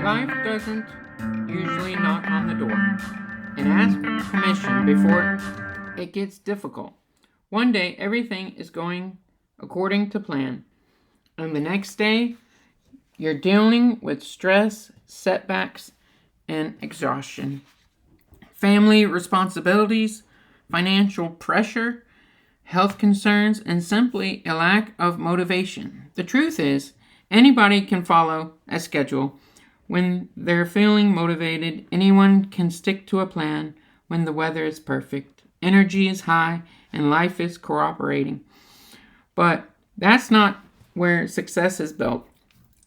Life doesn't usually knock on the door and ask permission before it gets difficult. One day, everything is going according to plan, and the next day, you're dealing with stress, setbacks, and exhaustion. Family responsibilities, financial pressure, health concerns, and simply a lack of motivation. The truth is, anybody can follow a schedule when they're feeling motivated. Anyone can stick to a plan when the weather is perfect, energy is high, and life is cooperating. But that's not where success is built.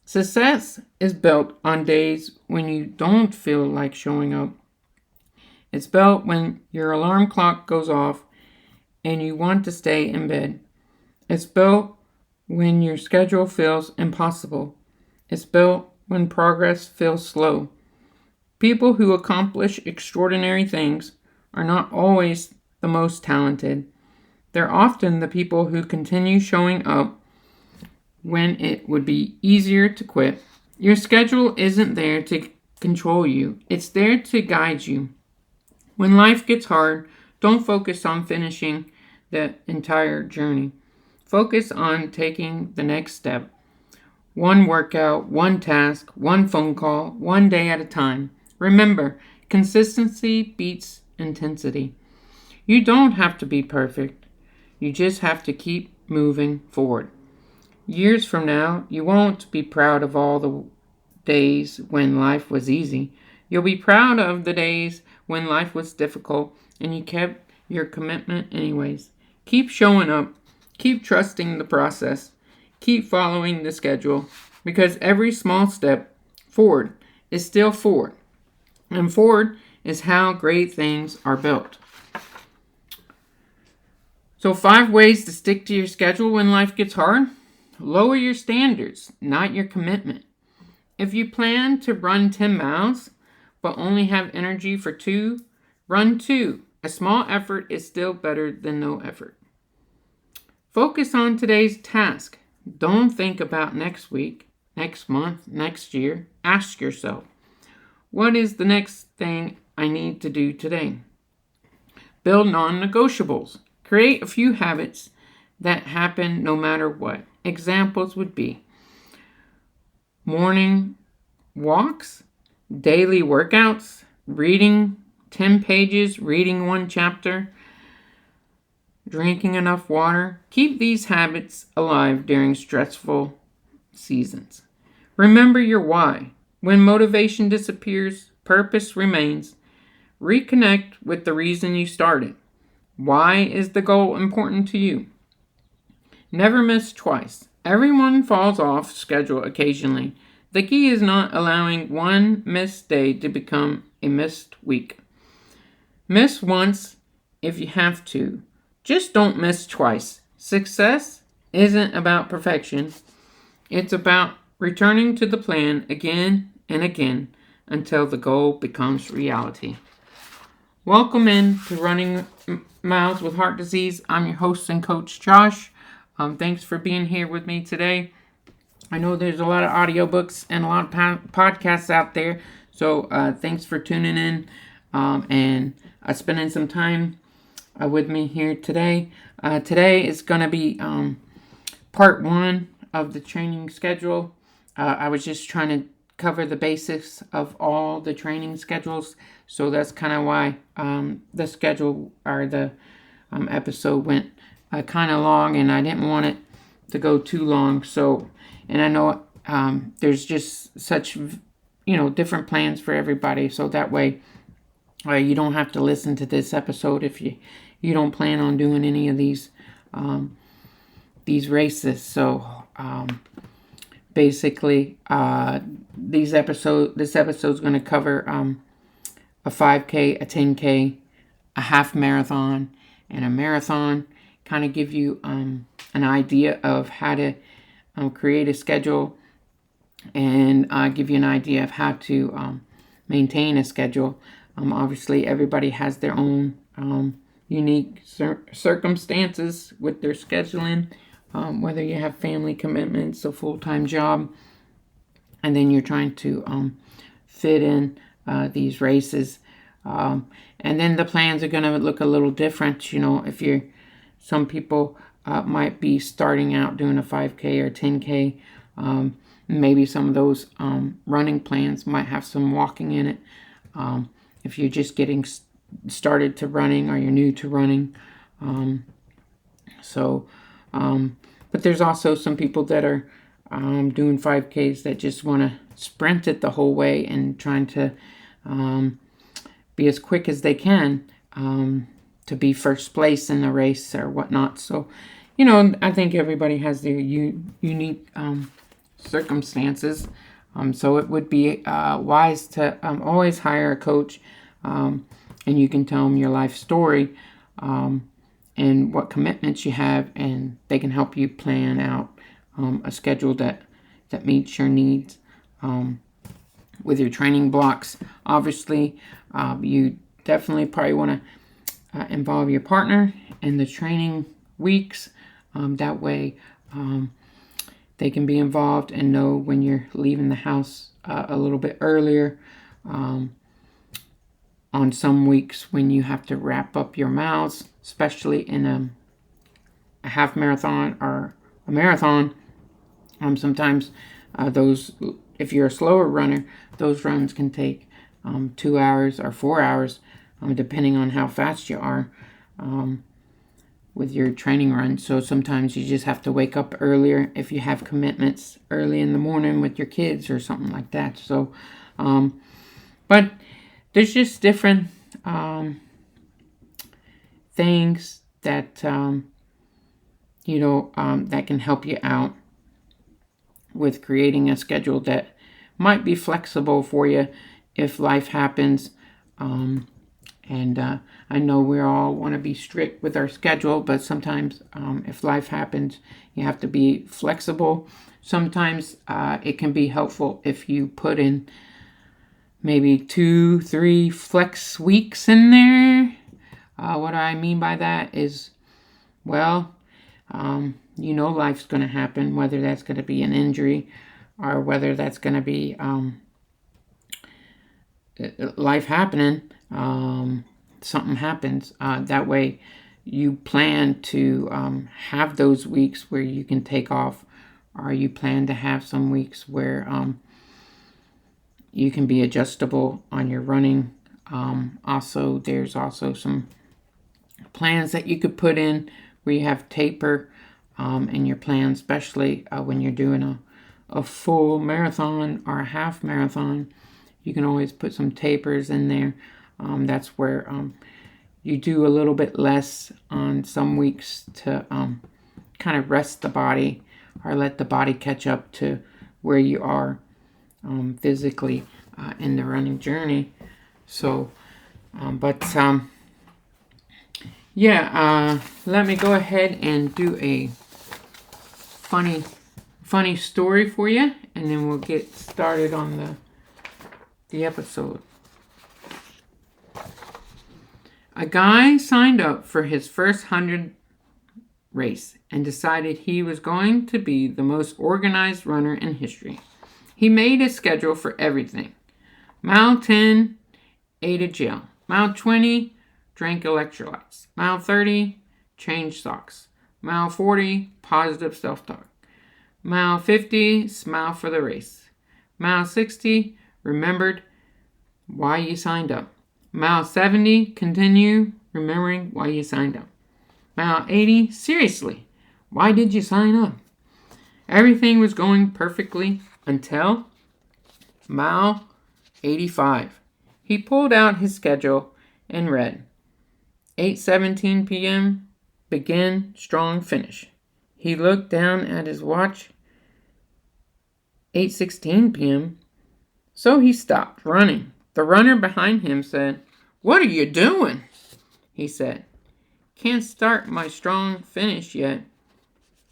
Success is built on days when you don't feel like showing up. It's built when your alarm clock goes off and you want to stay in bed. It's built when your schedule feels impossible. It's built when progress feels slow. People who accomplish extraordinary things are not always the most talented. They're often the people who continue showing up when it would be easier to quit. Your schedule isn't there to control you, it's there to guide you. When life gets hard, don't focus on finishing the entire journey. Focus on taking the next step. One workout, one task, one phone call, one day at a time. Remember, consistency beats intensity. You don't have to be perfect. You just have to keep moving forward. Years from now, you won't be proud of all the days when life was easy. You'll be proud of the days when life was difficult and you kept your commitment anyways. Keep showing up. Keep trusting the process. Keep following the schedule because every small step forward is still forward. And forward is how great things are built. So 5 ways to stick to your schedule when life gets hard. Lower your standards, not your commitment. If you plan to run 10 miles but only have energy for 2, run 2. A small effort is still better than no effort. Focus on today's task. Don't think about next week, next month, next year. Ask yourself, what is the next thing I need to do today? Build non-negotiables. Create a few habits that happen no matter what. Examples would be morning walks, daily workouts, reading 10 pages, reading 1 chapter, drinking enough water. Keep these habits alive during stressful seasons. Remember your why. When motivation disappears, purpose remains. Reconnect with the reason you started. Why is the goal important to you? Never miss twice. Everyone falls off schedule occasionally. The key is not allowing one missed day to become a missed week. Miss once if you have to. Just don't miss twice. Success isn't about perfection. It's about returning to the plan again and again until the goal becomes reality. Welcome in to Running Miles with Heart Disease. I'm your host and coach, Josh. Thanks for being here with me today. I know there's a lot of audiobooks and a lot of podcasts out there, so thanks for tuning in and spending some time with me here today. Today is going to be part 1 of the training schedule. I was just trying to cover the basics of all the training schedules, so that's kind of why the schedule or the episode went kind of long, and I didn't want it to go too long. So, and I know there's just such different plans for everybody, so that way you don't have to listen to this episode if you don't plan on doing any of these races. So basically this episode is going to cover a 5K, a 10K, a half marathon, and a marathon. Kind of give you an idea of how to create a schedule and give you an idea of how to maintain a schedule. Obviously, everybody has their own unique circumstances with their scheduling, whether you have family commitments, a full-time job, and then you're trying to fit in these races. And then the plans are going to look a little different. If some people might be starting out doing a 5K or 10K. Maybe some of those running plans might have some walking in it. If you're just getting started to running or you're new to running. But there's also some people that are doing 5Ks that just want to sprint it the whole way and trying to be as quick as they can to be first place in the race or whatnot. So, I think everybody has their unique circumstances. So it would be wise to always hire a coach, and you can tell them your life story and what commitments you have, and they can help you plan out a schedule that meets your needs. With your training blocks, obviously, you definitely probably want to involve your partner in the training weeks. That way, they can be involved and know when you're leaving the house a little bit earlier. On some weeks when you have to wrap up your miles, especially in a half marathon or a marathon, sometimes if you're a slower runner, those runs can take 2 hours or 4 hours, depending on how fast you are with your training run. So sometimes you just have to wake up earlier if you have commitments early in the morning with your kids or something like that. So, but there's just different things that that can help you out with creating a schedule that might be flexible for you if life happens. I know we all want to be strict with our schedule, but sometimes if life happens, you have to be flexible. Sometimes it can be helpful if you put in maybe 2-3 flex weeks in there. What I mean by that is, life's going to happen, whether that's going to be an injury or whether that's going to be life happening. Something happens. That way you plan to have those weeks where you can take off, or you plan to have some weeks where you can be adjustable on your running. Also, there's also some plans that you could put in where you have taper in your plan, especially when you're doing a full marathon or a half marathon. You can always put some tapers in there. That's where you do a little bit less on some weeks to kind of rest the body or let the body catch up to where you are physically in the running journey. So, let me go ahead and do a funny story for you, and then we'll get started on the episode. A guy signed up for his first 100 race and decided he was going to be the most organized runner in history. He made a schedule for everything. Mile 10, ate a gel. Mile 20, drank electrolytes. Mile 30, changed socks. Mile 40, positive self-talk. Mile 50, smile for the race. Mile 60, remembered why you signed up. Mile 70, continue remembering why you signed up. Mile 80, seriously, why did you sign up? Everything was going perfectly until mile 85. He pulled out his schedule and read, 8:17 p.m., begin, strong finish. He looked down at his watch, 8:16 p.m., so he stopped running. The runner behind him said, "What are you doing?" He said, "Can't start my strong finish yet.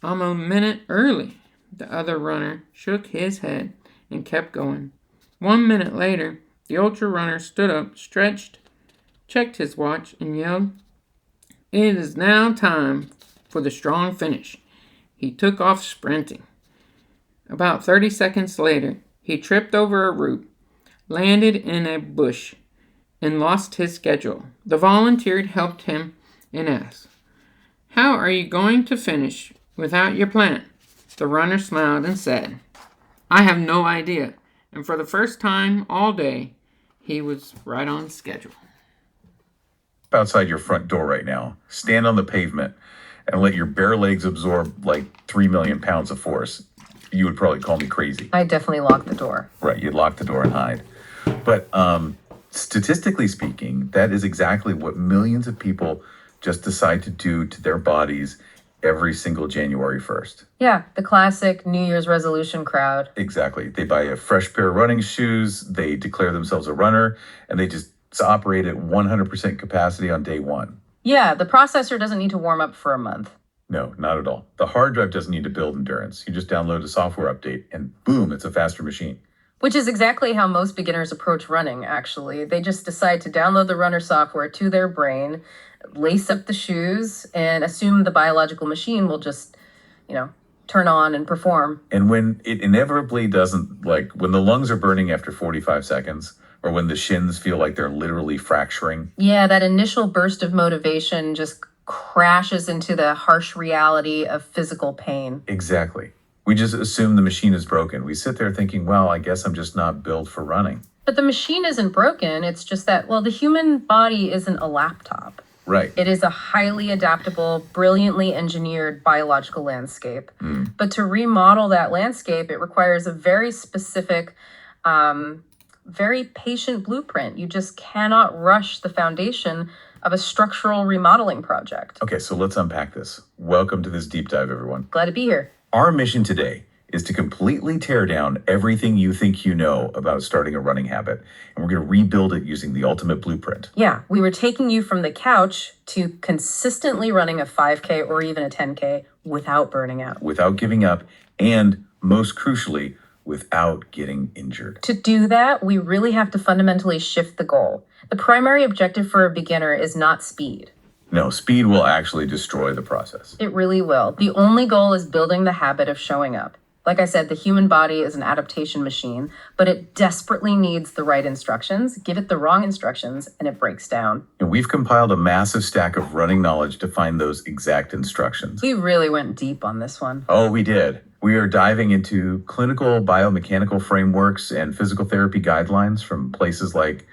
I'm a minute early." The other runner shook his head and kept going. 1 minute later, the ultra runner stood up, stretched, checked his watch, and yelled, "It is now time for the strong finish." He took off sprinting. About 30 seconds later, he tripped over a root, landed in a bush and lost his schedule. The volunteer helped him and asked, "How are you going to finish without your plan?" The runner smiled and said, "I have no idea." And for the first time all day, he was right on schedule. Outside your front door right now, stand on the pavement and let your bare legs absorb like 3 million pounds of force. You would probably call me crazy. I definitely lock the door. Right, you'd lock the door and hide. But statistically speaking, that is exactly what millions of people just decide to do to their bodies every single January 1st. Yeah, the classic New Year's resolution crowd. Exactly. They buy a fresh pair of running shoes, they declare themselves a runner, and they just operate at 100% capacity on day one. Yeah, the processor doesn't need to warm up for a month. No, not at all. The hard drive doesn't need to build endurance. You just download a software update and boom, it's a faster machine. Which is exactly how most beginners approach running, actually. They just decide to download the runner software to their brain, lace up the shoes, and assume the biological machine will just, turn on and perform. And when it inevitably doesn't, like when the lungs are burning after 45 seconds, or when the shins feel like they're literally fracturing. Yeah, that initial burst of motivation just crashes into the harsh reality of physical pain. Exactly. We just assume the machine is broken. We sit there thinking, well, I guess I'm just not built for running. But the machine isn't broken. It's just that, the human body isn't a laptop. Right. It is a highly adaptable, brilliantly engineered biological landscape. But to remodel that landscape, it requires a very specific, very patient blueprint. You just cannot rush the foundation of a structural remodeling project. Okay, so let's unpack this. Welcome to this deep dive, everyone. Glad to be here. Our mission today is to completely tear down everything you think you know about starting a running habit. And we're going to rebuild it using the ultimate blueprint. Yeah, we were taking you from the couch to consistently running a 5K or even a 10K without burning out. Without giving up, and most crucially, without getting injured. To do that, we really have to fundamentally shift the goal. The primary objective for a beginner is not speed. No, speed will actually destroy the process. It really will. The only goal is building the habit of showing up. Like I said, the human body is an adaptation machine, but it desperately needs the right instructions. Give it the wrong instructions, and it breaks down. And we've compiled a massive stack of running knowledge to find those exact instructions. We really went deep on this one. Oh, we did. We are diving into clinical biomechanical frameworks and physical therapy guidelines from places like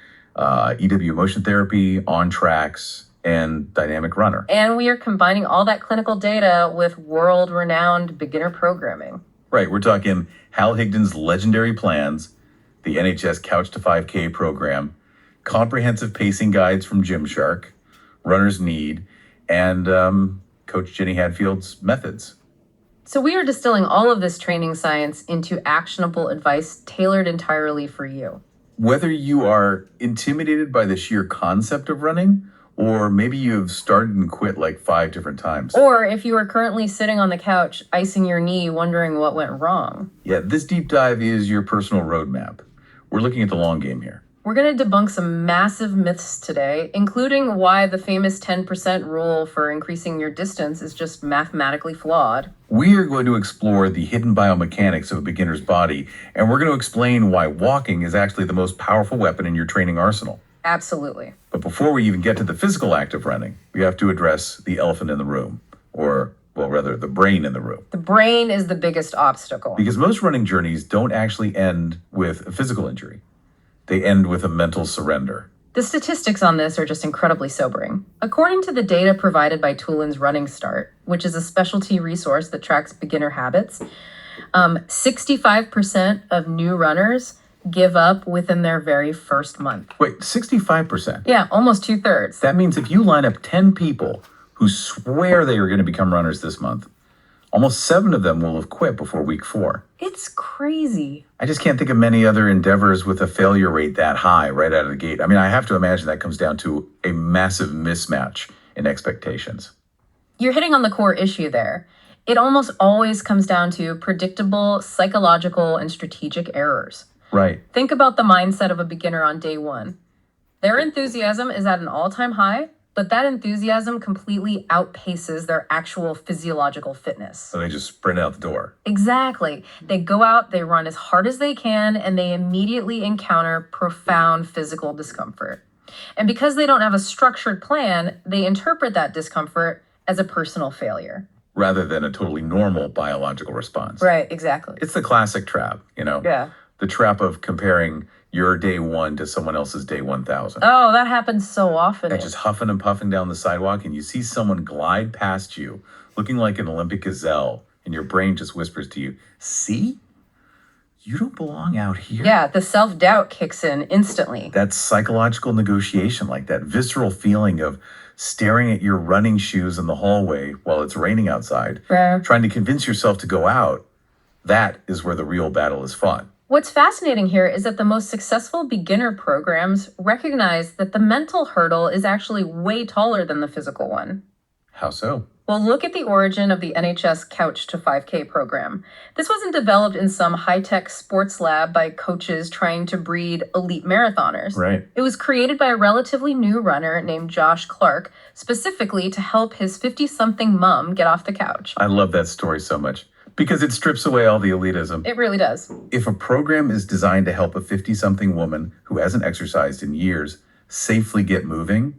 EW Motion Therapy, On Tracks, and Dynamic Runner. And we are combining all that clinical data with world-renowned beginner programming. Right, we're talking Hal Higdon's legendary plans, the NHS Couch to 5K program, comprehensive pacing guides from Gymshark, Runner's Need, and Coach Jenny Hadfield's methods. So we are distilling all of this training science into actionable advice tailored entirely for you. Whether you are intimidated by the sheer concept of running, or maybe you've started and quit like 5 different times. Or if you are currently sitting on the couch, icing your knee, wondering what went wrong. Yeah, this deep dive is your personal roadmap. We're looking at the long game here. We're going to debunk some massive myths today, including why the famous 10% rule for increasing your distance is just mathematically flawed. We are going to explore the hidden biomechanics of a beginner's body, and we're going to explain why walking is actually the most powerful weapon in your training arsenal. Absolutely. But before we even get to the physical act of running, we have to address the elephant in the room, or, well, rather, the brain in the room. The brain is the biggest obstacle. Because most running journeys don't actually end with a physical injury. They end with a mental surrender. The statistics on this are just incredibly sobering. According to the data provided by Tulin's Running Start, which is a specialty resource that tracks beginner habits, 65% of new runners give up within their very first month. Wait, 65%? Yeah, almost 2/3. That means if you line up 10 people who swear they are going to become runners this month, almost 7 of them will have quit before week 4. It's crazy. I just can't think of many other endeavors with a failure rate that high right out of the gate. I mean, I have to imagine that comes down to a massive mismatch in expectations. You're hitting on the core issue there. It almost always comes down to predictable psychological and strategic errors. Right. Think about the mindset of a beginner on day 1. Their enthusiasm is at an all-time high. But that enthusiasm completely outpaces their actual physiological fitness. So they just sprint out the door. Exactly. They go out, they run as hard as they can, and they immediately encounter profound physical discomfort. And because they don't have a structured plan, they interpret that discomfort as a personal failure. Rather than a totally normal biological response. Right, exactly. It's the classic trap, Yeah. the trap of comparing your day 1 to someone else's day 1,000. Oh, that happens so often. And just huffing and puffing down the sidewalk, and you see someone glide past you looking like an Olympic gazelle, and your brain just whispers to you, see? You don't belong out here. Yeah, the self-doubt kicks in instantly. That psychological negotiation, like that visceral feeling of staring at your running shoes in the hallway while it's raining outside, trying to convince yourself to go out, that is where the real battle is fought. What's fascinating here is that the most successful beginner programs recognize that the mental hurdle is actually way taller than the physical one. How so? Well, look at the origin of the NHS Couch to 5K program. This wasn't developed in some high-tech sports lab by coaches trying to breed elite marathoners. Right. It was created by a relatively new runner named Josh Clark, specifically to help his 50-something mom get off the couch. I love that story so much because it strips away all the elitism. It really does. If a program is designed to help a 50-something woman who hasn't exercised in years safely get moving,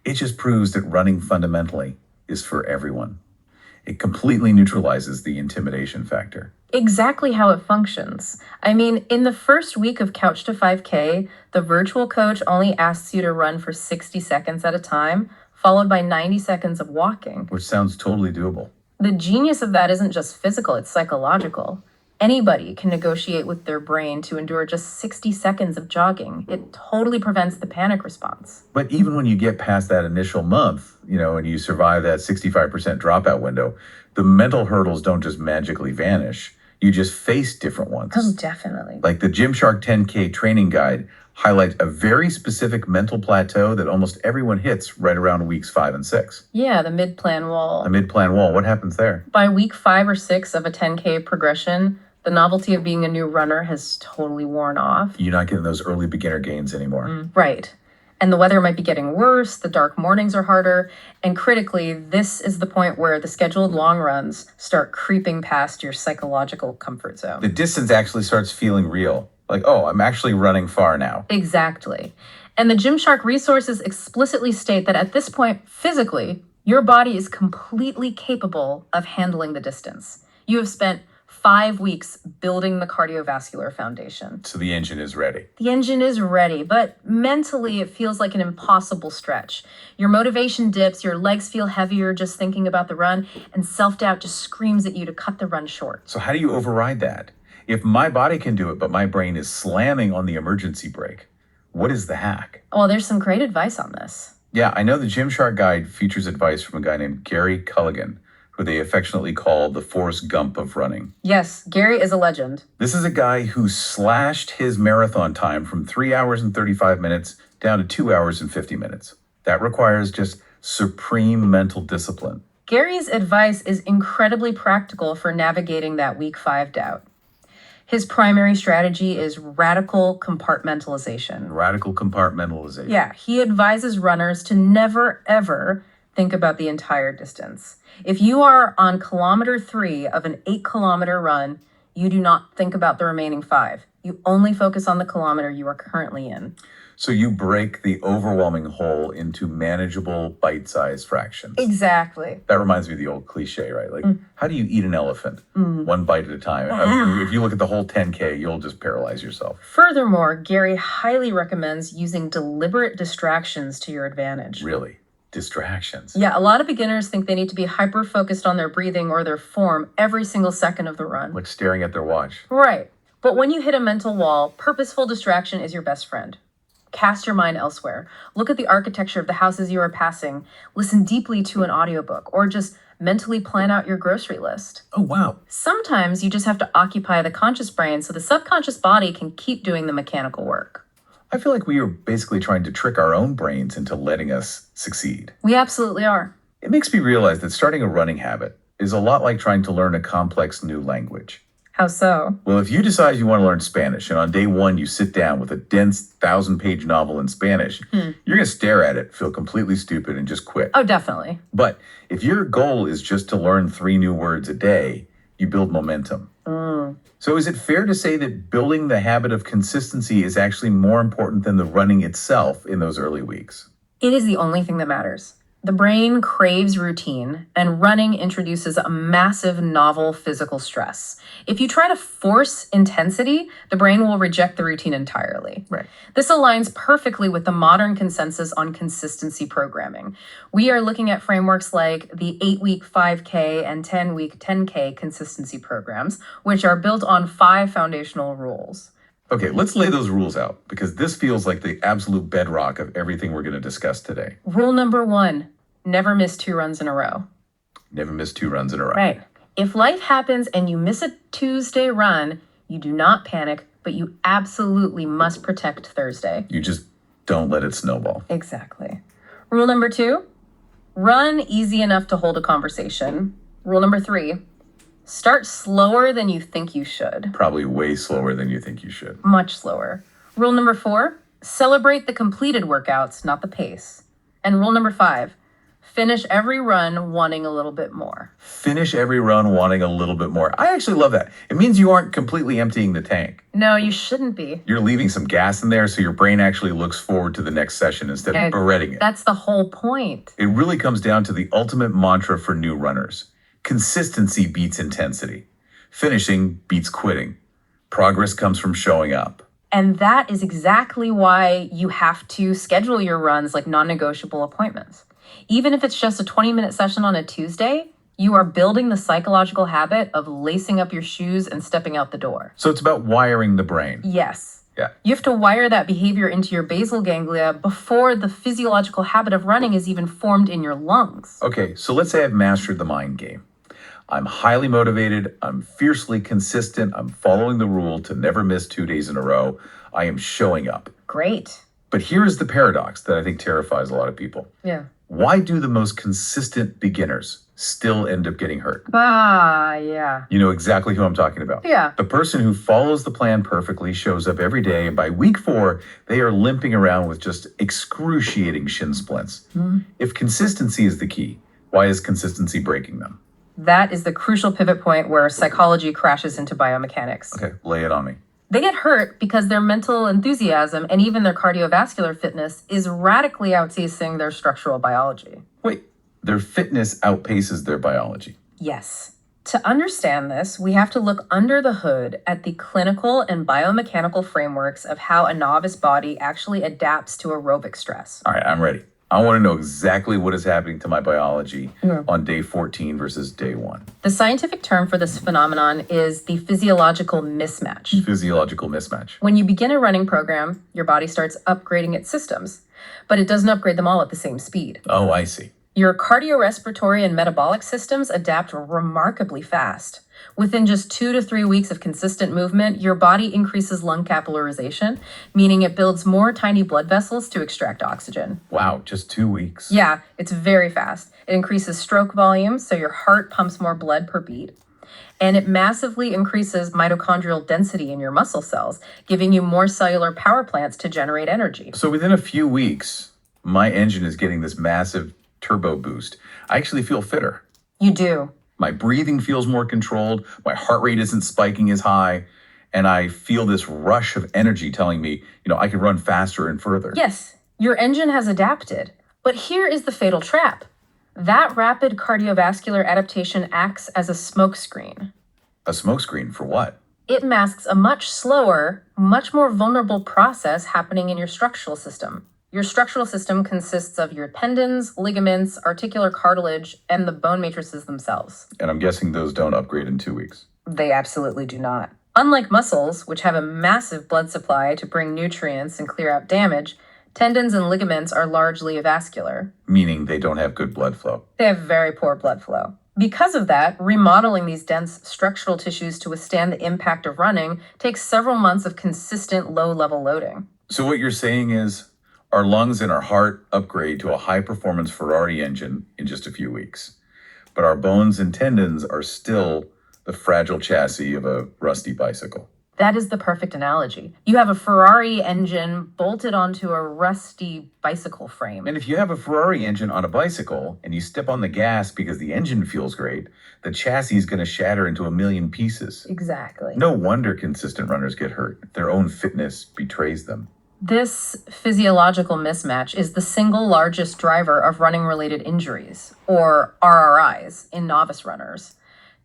it just proves that running fundamentally is for everyone. It completely neutralizes the intimidation factor. Exactly how it functions. I mean, in the first week of Couch to 5K, the virtual coach only asks you to run for 60 seconds at a time, followed by 90 seconds of walking. Which sounds totally doable. The genius of that isn't just physical, it's psychological. Anybody can negotiate with their brain to endure just 60 seconds of jogging. It totally prevents the panic response. But even when you get past that initial month, and you survive that 65% dropout window, the mental hurdles don't just magically vanish. You just face different ones. Oh, definitely. Like the Gymshark 10K training guide highlights a very specific mental plateau that almost everyone hits right around weeks 5 and 6. Yeah, the mid-plan wall. The mid-plan wall, what happens there? By week 5 or 6 of a 10K progression, the novelty of being a new runner has totally worn off. You're not getting those early beginner gains anymore. Right. And the weather might be getting worse, the dark mornings are harder, and critically, this is the point where the scheduled long runs start creeping past your psychological comfort zone. The distance actually starts feeling real. Like, oh, I'm actually running far now. Exactly. And the Gymshark resources explicitly state that at this point, physically, your body is completely capable of handling the distance. You have spent 5 weeks building the cardiovascular foundation. So the engine is ready. The engine is ready, but mentally it feels like an impossible stretch. Your motivation dips, your legs feel heavier just thinking about the run, and self-doubt just screams at you to cut the run short. So how do you override that? If my body can do it, but my brain is slamming on the emergency brake, what is the hack? Well, there's some great advice on this. Yeah, I know the Gymshark guide features advice from a guy named Gary Culligan, who they affectionately call the Forrest Gump of running. Yes, Gary is a legend. This is a guy who slashed his marathon time from 3 hours and 35 minutes down to 2 hours and 50 minutes. That requires just supreme mental discipline. Gary's advice is incredibly practical for navigating that week 5 doubt. His primary strategy is radical compartmentalization. Radical compartmentalization. Yeah, he advises runners to never, ever think about the entire distance. If you are on kilometer 3 of an 8-kilometer run, you do not think about the remaining 5. You only focus on the kilometer you are currently in. So you break the overwhelming whole into manageable bite-sized fractions. Exactly. That reminds me of the old cliche, right? Like, how do you eat an elephant? One bite at a time. I mean, if you look at the whole 10K, you'll just paralyze yourself. Furthermore, Gary highly recommends using deliberate distractions to your advantage. Really? Distractions. Yeah, a lot of beginners think they need to be hyper-focused on their breathing or their form every single second of the run. Like staring at their watch. Right. But when you hit a mental wall, purposeful distraction is your best friend. Cast your mind elsewhere. Look at the architecture of the houses you are passing. Listen deeply to an audiobook, or just mentally plan out your grocery list. Oh, wow. Sometimes you just have to occupy the conscious brain so the subconscious body can keep doing the mechanical work. I feel like we are basically trying to trick our own brains into letting us succeed. We absolutely are. It makes me realize that starting a running habit is a lot like trying to learn a complex new language. How so? Well, if you decide you want to learn Spanish and on day one you sit down with a dense 1,000-page novel in Spanish, you're going to stare at it, feel completely stupid, and just quit. Oh, definitely. But if your goal is just to learn 3 new words a day, you build momentum. So is it fair to say that building the habit of consistency is actually more important than the running itself in those early weeks? It is the only thing that matters. The brain craves routine, and running introduces a massive novel physical stress. If you try to force intensity, the brain will reject the routine entirely. Right. This aligns perfectly with the modern consensus on consistency programming. We are looking at frameworks like the 8-week 5K and 10-week 10K consistency programs, which are built on 5 foundational rules. Okay, let's lay those rules out, because this feels like the absolute bedrock of everything we're going to discuss today. Rule number 1, never miss 2 runs in a row. Never miss 2 runs in a row. Right. If life happens and you miss a Tuesday run, you do not panic, but you absolutely must protect Thursday. You just don't let it snowball. Exactly. Rule number 2, run easy enough to hold a conversation. Rule number 3, start slower than you think you should. Probably way slower than you think you should. Much slower. Rule number 4, celebrate the completed workouts, not the pace. And rule number 5, finish every run wanting a little bit more. Finish every run wanting a little bit more. I actually love that. It means you aren't completely emptying the tank. No, you shouldn't be. You're leaving some gas in there so your brain actually looks forward to the next session instead of beretting it. That's the whole point. It really comes down to the ultimate mantra for new runners. Consistency beats intensity. Finishing beats quitting. Progress comes from showing up. And that is exactly why you have to schedule your runs like non-negotiable appointments. Even if it's just a 20-minute session on a Tuesday, you are building the psychological habit of lacing up your shoes and stepping out the door. So it's about wiring the brain. Yes. Yeah. You have to wire that behavior into your basal ganglia before the physiological habit of running is even formed in your lungs. Okay, so let's say I've mastered the mind game. I'm highly motivated, I'm fiercely consistent, I'm following the rule to never miss 2 days in a row. I am showing up. Great. But here is the paradox that I think terrifies a lot of people. Yeah. Why do the most consistent beginners still end up getting hurt? Yeah. You know exactly who I'm talking about. Yeah. The person who follows the plan perfectly, shows up every day, and by week 4, they are limping around with just excruciating shin splints. If consistency is the key, why is consistency breaking them? That is the crucial pivot point where psychology crashes into biomechanics. Okay, lay it on me. They get hurt because their mental enthusiasm and even their cardiovascular fitness is radically outpacing their structural biology. Wait, their fitness outpaces their biology. Yes. To understand this, we have to look under the hood at the clinical and biomechanical frameworks of how a novice body actually adapts to aerobic stress. All right, I'm ready. I want to know exactly what is happening to my biology on day 14 versus day 1. The scientific term for this phenomenon is the physiological mismatch. Physiological mismatch. When you begin a running program, your body starts upgrading its systems, but it doesn't upgrade them all at the same speed. Oh, I see. Your cardiorespiratory and metabolic systems adapt remarkably fast. Within just 2 to 3 weeks of consistent movement, your body increases lung capillarization, meaning it builds more tiny blood vessels to extract oxygen. Wow, just 2 weeks. Yeah, it's very fast. It increases stroke volume, so your heart pumps more blood per beat. And it massively increases mitochondrial density in your muscle cells, giving you more cellular power plants to generate energy. So within a few weeks, my engine is getting this massive turbo boost. I actually feel fitter. You do. My breathing feels more controlled, my heart rate isn't spiking as high, and I feel this rush of energy telling me, I can run faster and further. Yes, your engine has adapted. But here is the fatal trap. That rapid cardiovascular adaptation acts as a smokescreen. A smokescreen for what? It masks a much slower, much more vulnerable process happening in your structural system. Your structural system consists of your tendons, ligaments, articular cartilage, and the bone matrices themselves. And I'm guessing those don't upgrade in 2 weeks. They absolutely do not. Unlike muscles, which have a massive blood supply to bring nutrients and clear out damage, tendons and ligaments are largely avascular. Meaning they don't have good blood flow. They have very poor blood flow. Because of that, remodeling these dense structural tissues to withstand the impact of running takes several months of consistent low-level loading. So what you're saying is, our lungs and our heart upgrade to a high-performance Ferrari engine in just a few weeks. But our bones and tendons are still the the fragile chassis of a rusty bicycle. That is the perfect analogy. You have a Ferrari engine bolted onto a rusty bicycle frame. And if you have a Ferrari engine on a bicycle and you step on the gas because the engine feels great, the chassis is going to shatter into a million pieces. Exactly. No wonder consistent runners get hurt. Their own fitness betrays them. This physiological mismatch is the single largest driver of running-related injuries, or RRIs, in novice runners.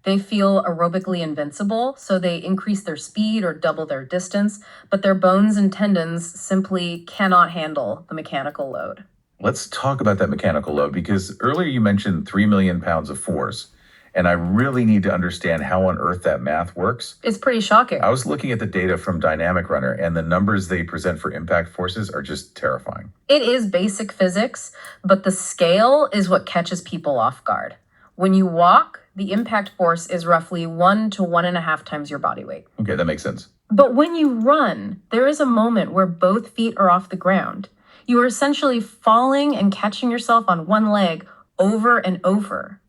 They feel aerobically invincible, so they increase their speed or double their distance, but their bones and tendons simply cannot handle the mechanical load. Let's talk about that mechanical load, because earlier you mentioned 3 million pounds of force, and I really need to understand how on earth that math works. It's pretty shocking. I was looking at the data from Dynamic Runner, and the numbers they present for impact forces are just terrifying. It is basic physics, but the scale is what catches people off guard. When you walk, the impact force is roughly 1 to 1.5 times your body weight. Okay, that makes sense. But when you run, there is a moment where both feet are off the ground. You are essentially falling and catching yourself on one leg over and over.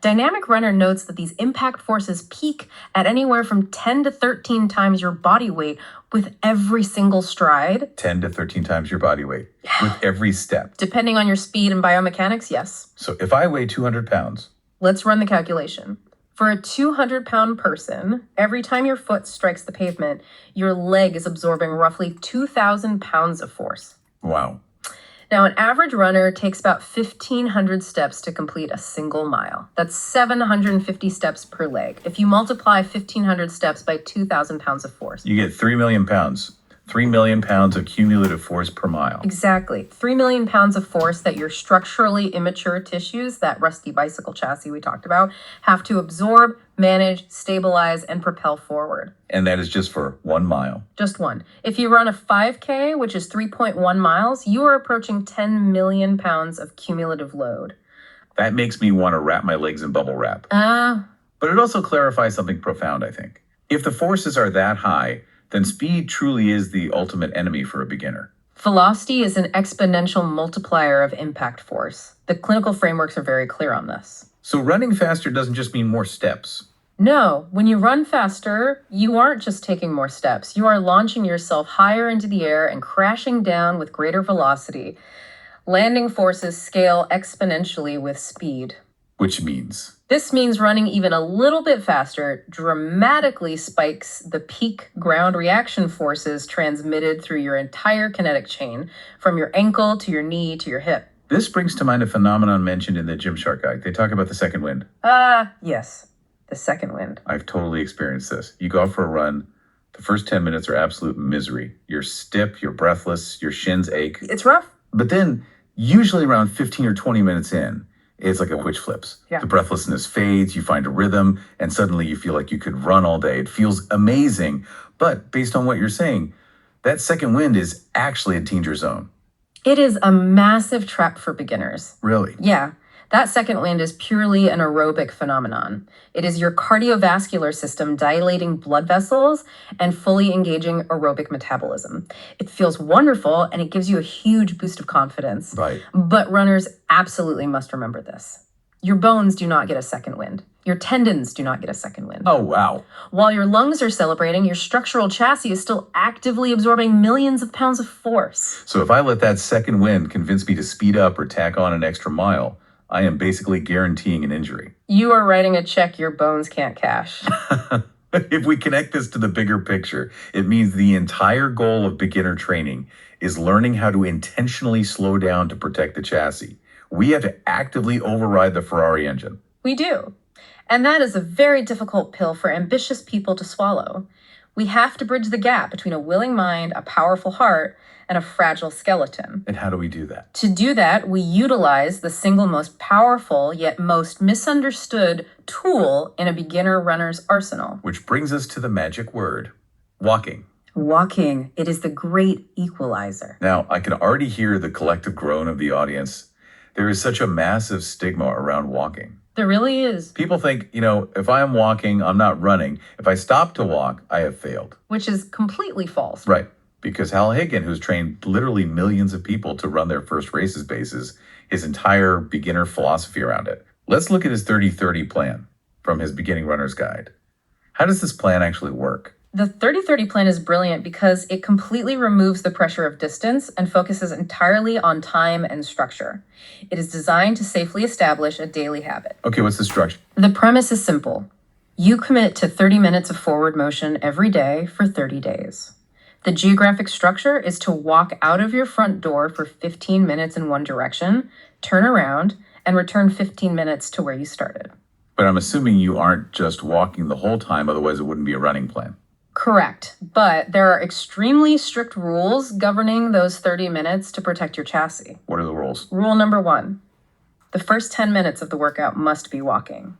Dynamic Runner notes that these impact forces peak at anywhere from 10 to 13 times your body weight with every single stride. 10 to 13 times your body weight with every step. Depending on your speed and biomechanics, yes. So if I weigh 200 pounds, let's run the calculation. For a 200-pound person, every time your foot strikes the pavement, your leg is absorbing roughly 2,000 pounds of force. Wow. Now, an average runner takes about 1,500 steps to complete a single mile. That's 750 steps per leg. If you multiply 1,500 steps by 2,000 pounds of force, you get 3 million pounds. 3 million pounds of cumulative force per mile. Exactly. 3 million pounds of force that your structurally immature tissues, that rusty bicycle chassis we talked about, have to absorb, manage, stabilize, and propel forward. And that is just for 1 mile. Just one. If you run a 5K, which is 3.1 miles, you are approaching 10 million pounds of cumulative load. That makes me want to wrap my legs in bubble wrap. But it also clarifies something profound, I think. If the forces are that high, then speed truly is the ultimate enemy for a beginner. Velocity is an exponential multiplier of impact force. The clinical frameworks are very clear on this. So running faster doesn't just mean more steps. No, when you run faster, you aren't just taking more steps. You are launching yourself higher into the air and crashing down with greater velocity. Landing forces scale exponentially with speed. Which means? This means running even a little bit faster dramatically spikes the peak ground reaction forces transmitted through your entire kinetic chain, from your ankle to your knee to your hip. This brings to mind a phenomenon mentioned in the Gymshark guide. They talk about the second wind. Yes, the second wind. I've totally experienced this. You go out for a run, the first 10 minutes are absolute misery. You're stiff, you're breathless, your shins ache. It's rough. But then, usually around 15 or 20 minutes in, it's like a switch flips. Yeah. The breathlessness fades, you find a rhythm, and suddenly you feel like you could run all day. It feels amazing. But based on what you're saying, that second wind is actually a danger zone. It is a massive trap for beginners. Really? Yeah. That second wind is purely an aerobic phenomenon. It is your cardiovascular system dilating blood vessels and fully engaging aerobic metabolism. It feels wonderful and it gives you a huge boost of confidence. Right. But runners absolutely must remember this. Your bones do not get a second wind. Your tendons do not get a second wind. Oh, wow. While your lungs are celebrating, your structural chassis is still actively absorbing millions of pounds of force. So if I let that second wind convince me to speed up or tack on an extra mile, I am basically guaranteeing an injury. You are writing a check your bones can't cash. If we connect this to the bigger picture, it means the entire goal of beginner training is learning how to intentionally slow down to protect the chassis. We have to actively override the Ferrari engine. We do. And that is a very difficult pill for ambitious people to swallow. We have to bridge the gap between a willing mind, a powerful heart, and a fragile skeleton. And how do we do that? To do that, we utilize the single most powerful yet most misunderstood tool in a beginner runner's arsenal. Which brings us to the magic word, walking. Walking. It is the great equalizer. Now, I can already hear the collective groan of the audience. There is such a massive stigma around walking. There really is. People think, if I am walking, I'm not running. If I stop to walk, I have failed. Which is completely false. Right. Because Hal Higgin, who's trained literally millions of people to run their first races, bases his entire beginner philosophy around it. Let's look at his 30-30 plan from his beginning runner's guide. How does this plan actually work? The 30-30 plan is brilliant because it completely removes the pressure of distance and focuses entirely on time and structure. It is designed to safely establish a daily habit. Okay, what's the structure? The premise is simple. You commit to 30 minutes of forward motion every day for 30 days. The geographic structure is to walk out of your front door for 15 minutes in one direction, turn around, and return 15 minutes to where you started. But I'm assuming you aren't just walking the whole time, otherwise it wouldn't be a running plan. Correct, but there are extremely strict rules governing those 30 minutes to protect your chassis. What are the rules? Rule number 1, the first 10 minutes of the workout must be walking.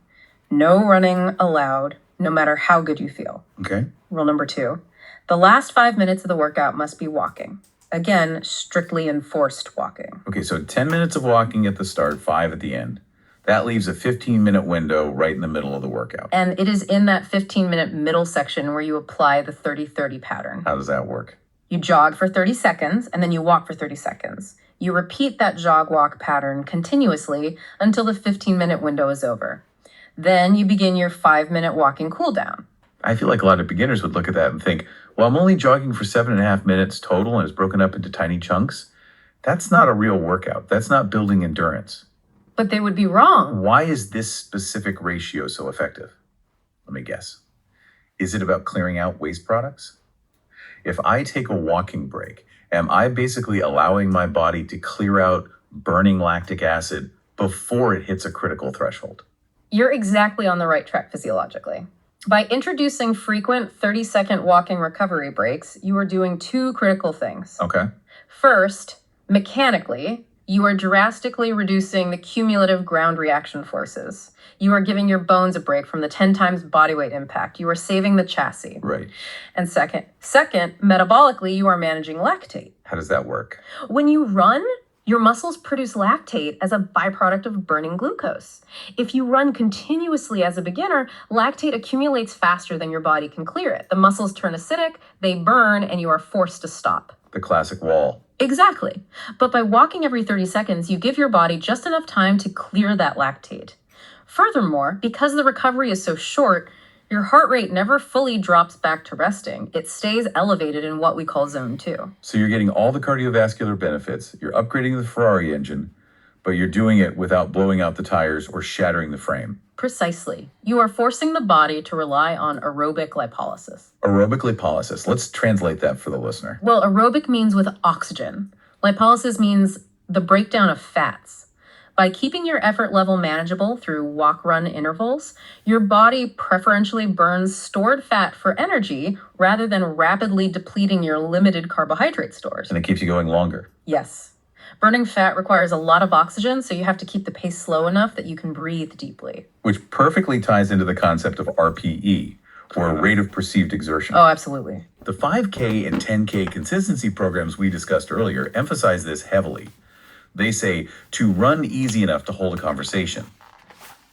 No running allowed, no matter how good you feel. Okay. Rule number 2, the last 5 minutes of the workout must be walking. Again, strictly enforced walking. Okay, so 10 minutes of walking at the start, 5 at the end. That leaves a 15-minute window right in the middle of the workout. And it is in that 15-minute middle section where you apply the 30-30 pattern. How does that work? You jog for 30 seconds, and then you walk for 30 seconds. You repeat that jog-walk pattern continuously until the 15-minute window is over. Then you begin your 5-minute walking cooldown. I feel like a lot of beginners would look at that and think, well, I'm only jogging for 7.5 minutes total and it's broken up into tiny chunks. That's not a real workout. That's not building endurance. But they would be wrong. Why is this specific ratio so effective? Let me guess. Is it about clearing out waste products? If I take a walking break, am I basically allowing my body to clear out burning lactic acid before it hits a critical threshold? You're exactly on the right track physiologically. By introducing frequent 30-second walking recovery breaks, you are doing 2 critical things. Okay. First, mechanically, you are drastically reducing the cumulative ground reaction forces. You are giving your bones a break from the 10 times body weight impact. You are saving the chassis. Right. And second, metabolically, you are managing lactate. How does that work? When you run, your muscles produce lactate as a byproduct of burning glucose. If you run continuously as a beginner, lactate accumulates faster than your body can clear it. The muscles turn acidic, they burn, and you are forced to stop. The classic wall. Exactly. But by walking every 30 seconds, you give your body just enough time to clear that lactate. Furthermore, because the recovery is so short, your heart rate never fully drops back to resting. It stays elevated in what we call zone 2. So you're getting all the cardiovascular benefits, you're upgrading the Ferrari engine, but you're doing it without blowing out the tires or shattering the frame. Precisely. You are forcing the body to rely on aerobic lipolysis. Aerobic lipolysis. Let's translate that for the listener. Well, aerobic means with oxygen. Lipolysis means the breakdown of fats. By keeping your effort level manageable through walk-run intervals, your body preferentially burns stored fat for energy rather than rapidly depleting your limited carbohydrate stores. And it keeps you going longer. Yes. Burning fat requires a lot of oxygen, so you have to keep the pace slow enough that you can breathe deeply. Which perfectly ties into the concept of RPE, or rate of perceived exertion. Oh, absolutely. The 5K and 10K consistency programs we discussed earlier emphasize this heavily. They say to run easy enough to hold a conversation.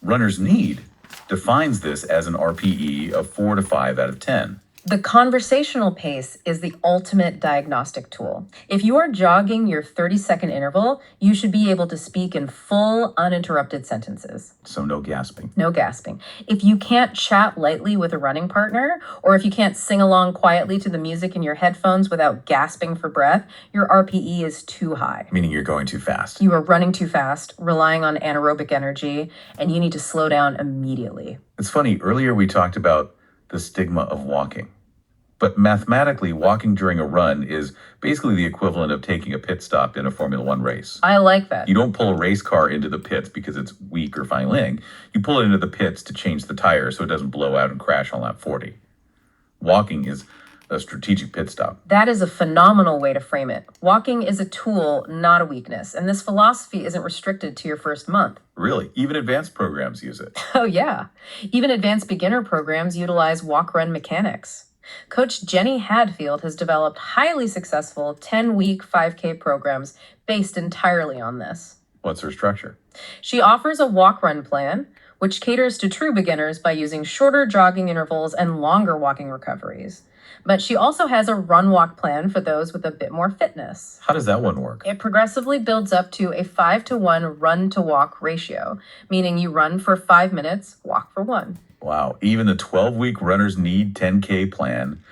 Runner's Need defines this as an RPE of 4 to 5 out of 10. The conversational pace is the ultimate diagnostic tool. If you are jogging your 30-second interval, you should be able to speak in full, uninterrupted sentences. So no gasping. No gasping. If you can't chat lightly with a running partner, or if you can't sing along quietly to the music in your headphones without gasping for breath, your RPE is too high. Meaning you're going too fast. You are running too fast, relying on anaerobic energy, and you need to slow down immediately. It's funny, earlier we talked about the stigma of walking. But mathematically, walking during a run is basically the equivalent of taking a pit stop in a Formula One race. I like that. You don't pull a race car into the pits because it's weak or failing. You pull it into the pits to change the tire so it doesn't blow out and crash on lap 40. Walking is a strategic pit stop. That is a phenomenal way to frame it. Walking is a tool, not a weakness. And this philosophy isn't restricted to your first month. Really? Even advanced programs use it. Oh, yeah. Even advanced beginner programs utilize walk-run mechanics. Coach Jenny Hadfield has developed highly successful 10-week 5K programs based entirely on this. What's her structure? She offers a walk-run plan, which caters to true beginners by using shorter jogging intervals and longer walking recoveries. But she also has a run-walk plan for those with a bit more fitness. How does that one work? It progressively builds up to a 5-to-1 run-to-walk ratio, meaning you run for 5 minutes, walk for 1. Wow. Even the 12-week Runners Need 10K plan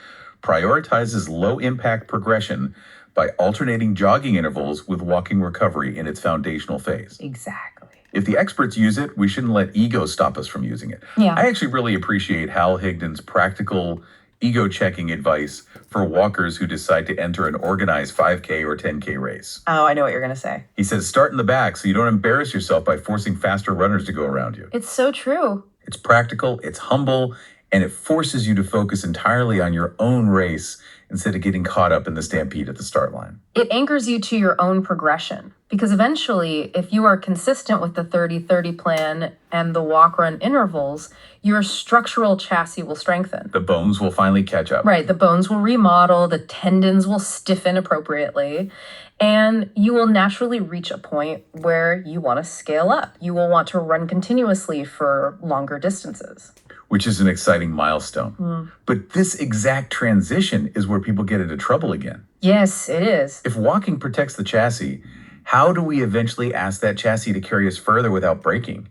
prioritizes low-impact progression by alternating jogging intervals with walking recovery in its foundational phase. Exactly. If the experts use it, we shouldn't let ego stop us from using it. Yeah. I actually really appreciate Hal Higdon's practical ego-checking advice for walkers who decide to enter an organized 5K or 10K race. Oh, I know what you're going to say. He says start in the back so you don't embarrass yourself by forcing faster runners to go around you. It's so true. It's practical, it's humble, and it forces you to focus entirely on your own race instead of getting caught up in the stampede at the start line. It anchors you to your own progression because eventually, if you are consistent with the 30-30 plan and the walk-run intervals, your structural chassis will strengthen. The bones will finally catch up. Right, the bones will remodel, the tendons will stiffen appropriately, and you will naturally reach a point where you want to scale up. You will want to run continuously for longer distances. Which is an exciting milestone. But this exact transition is where people get into trouble again. Yes, it is. If walking protects the chassis, how do we eventually ask that chassis to carry us further without breaking?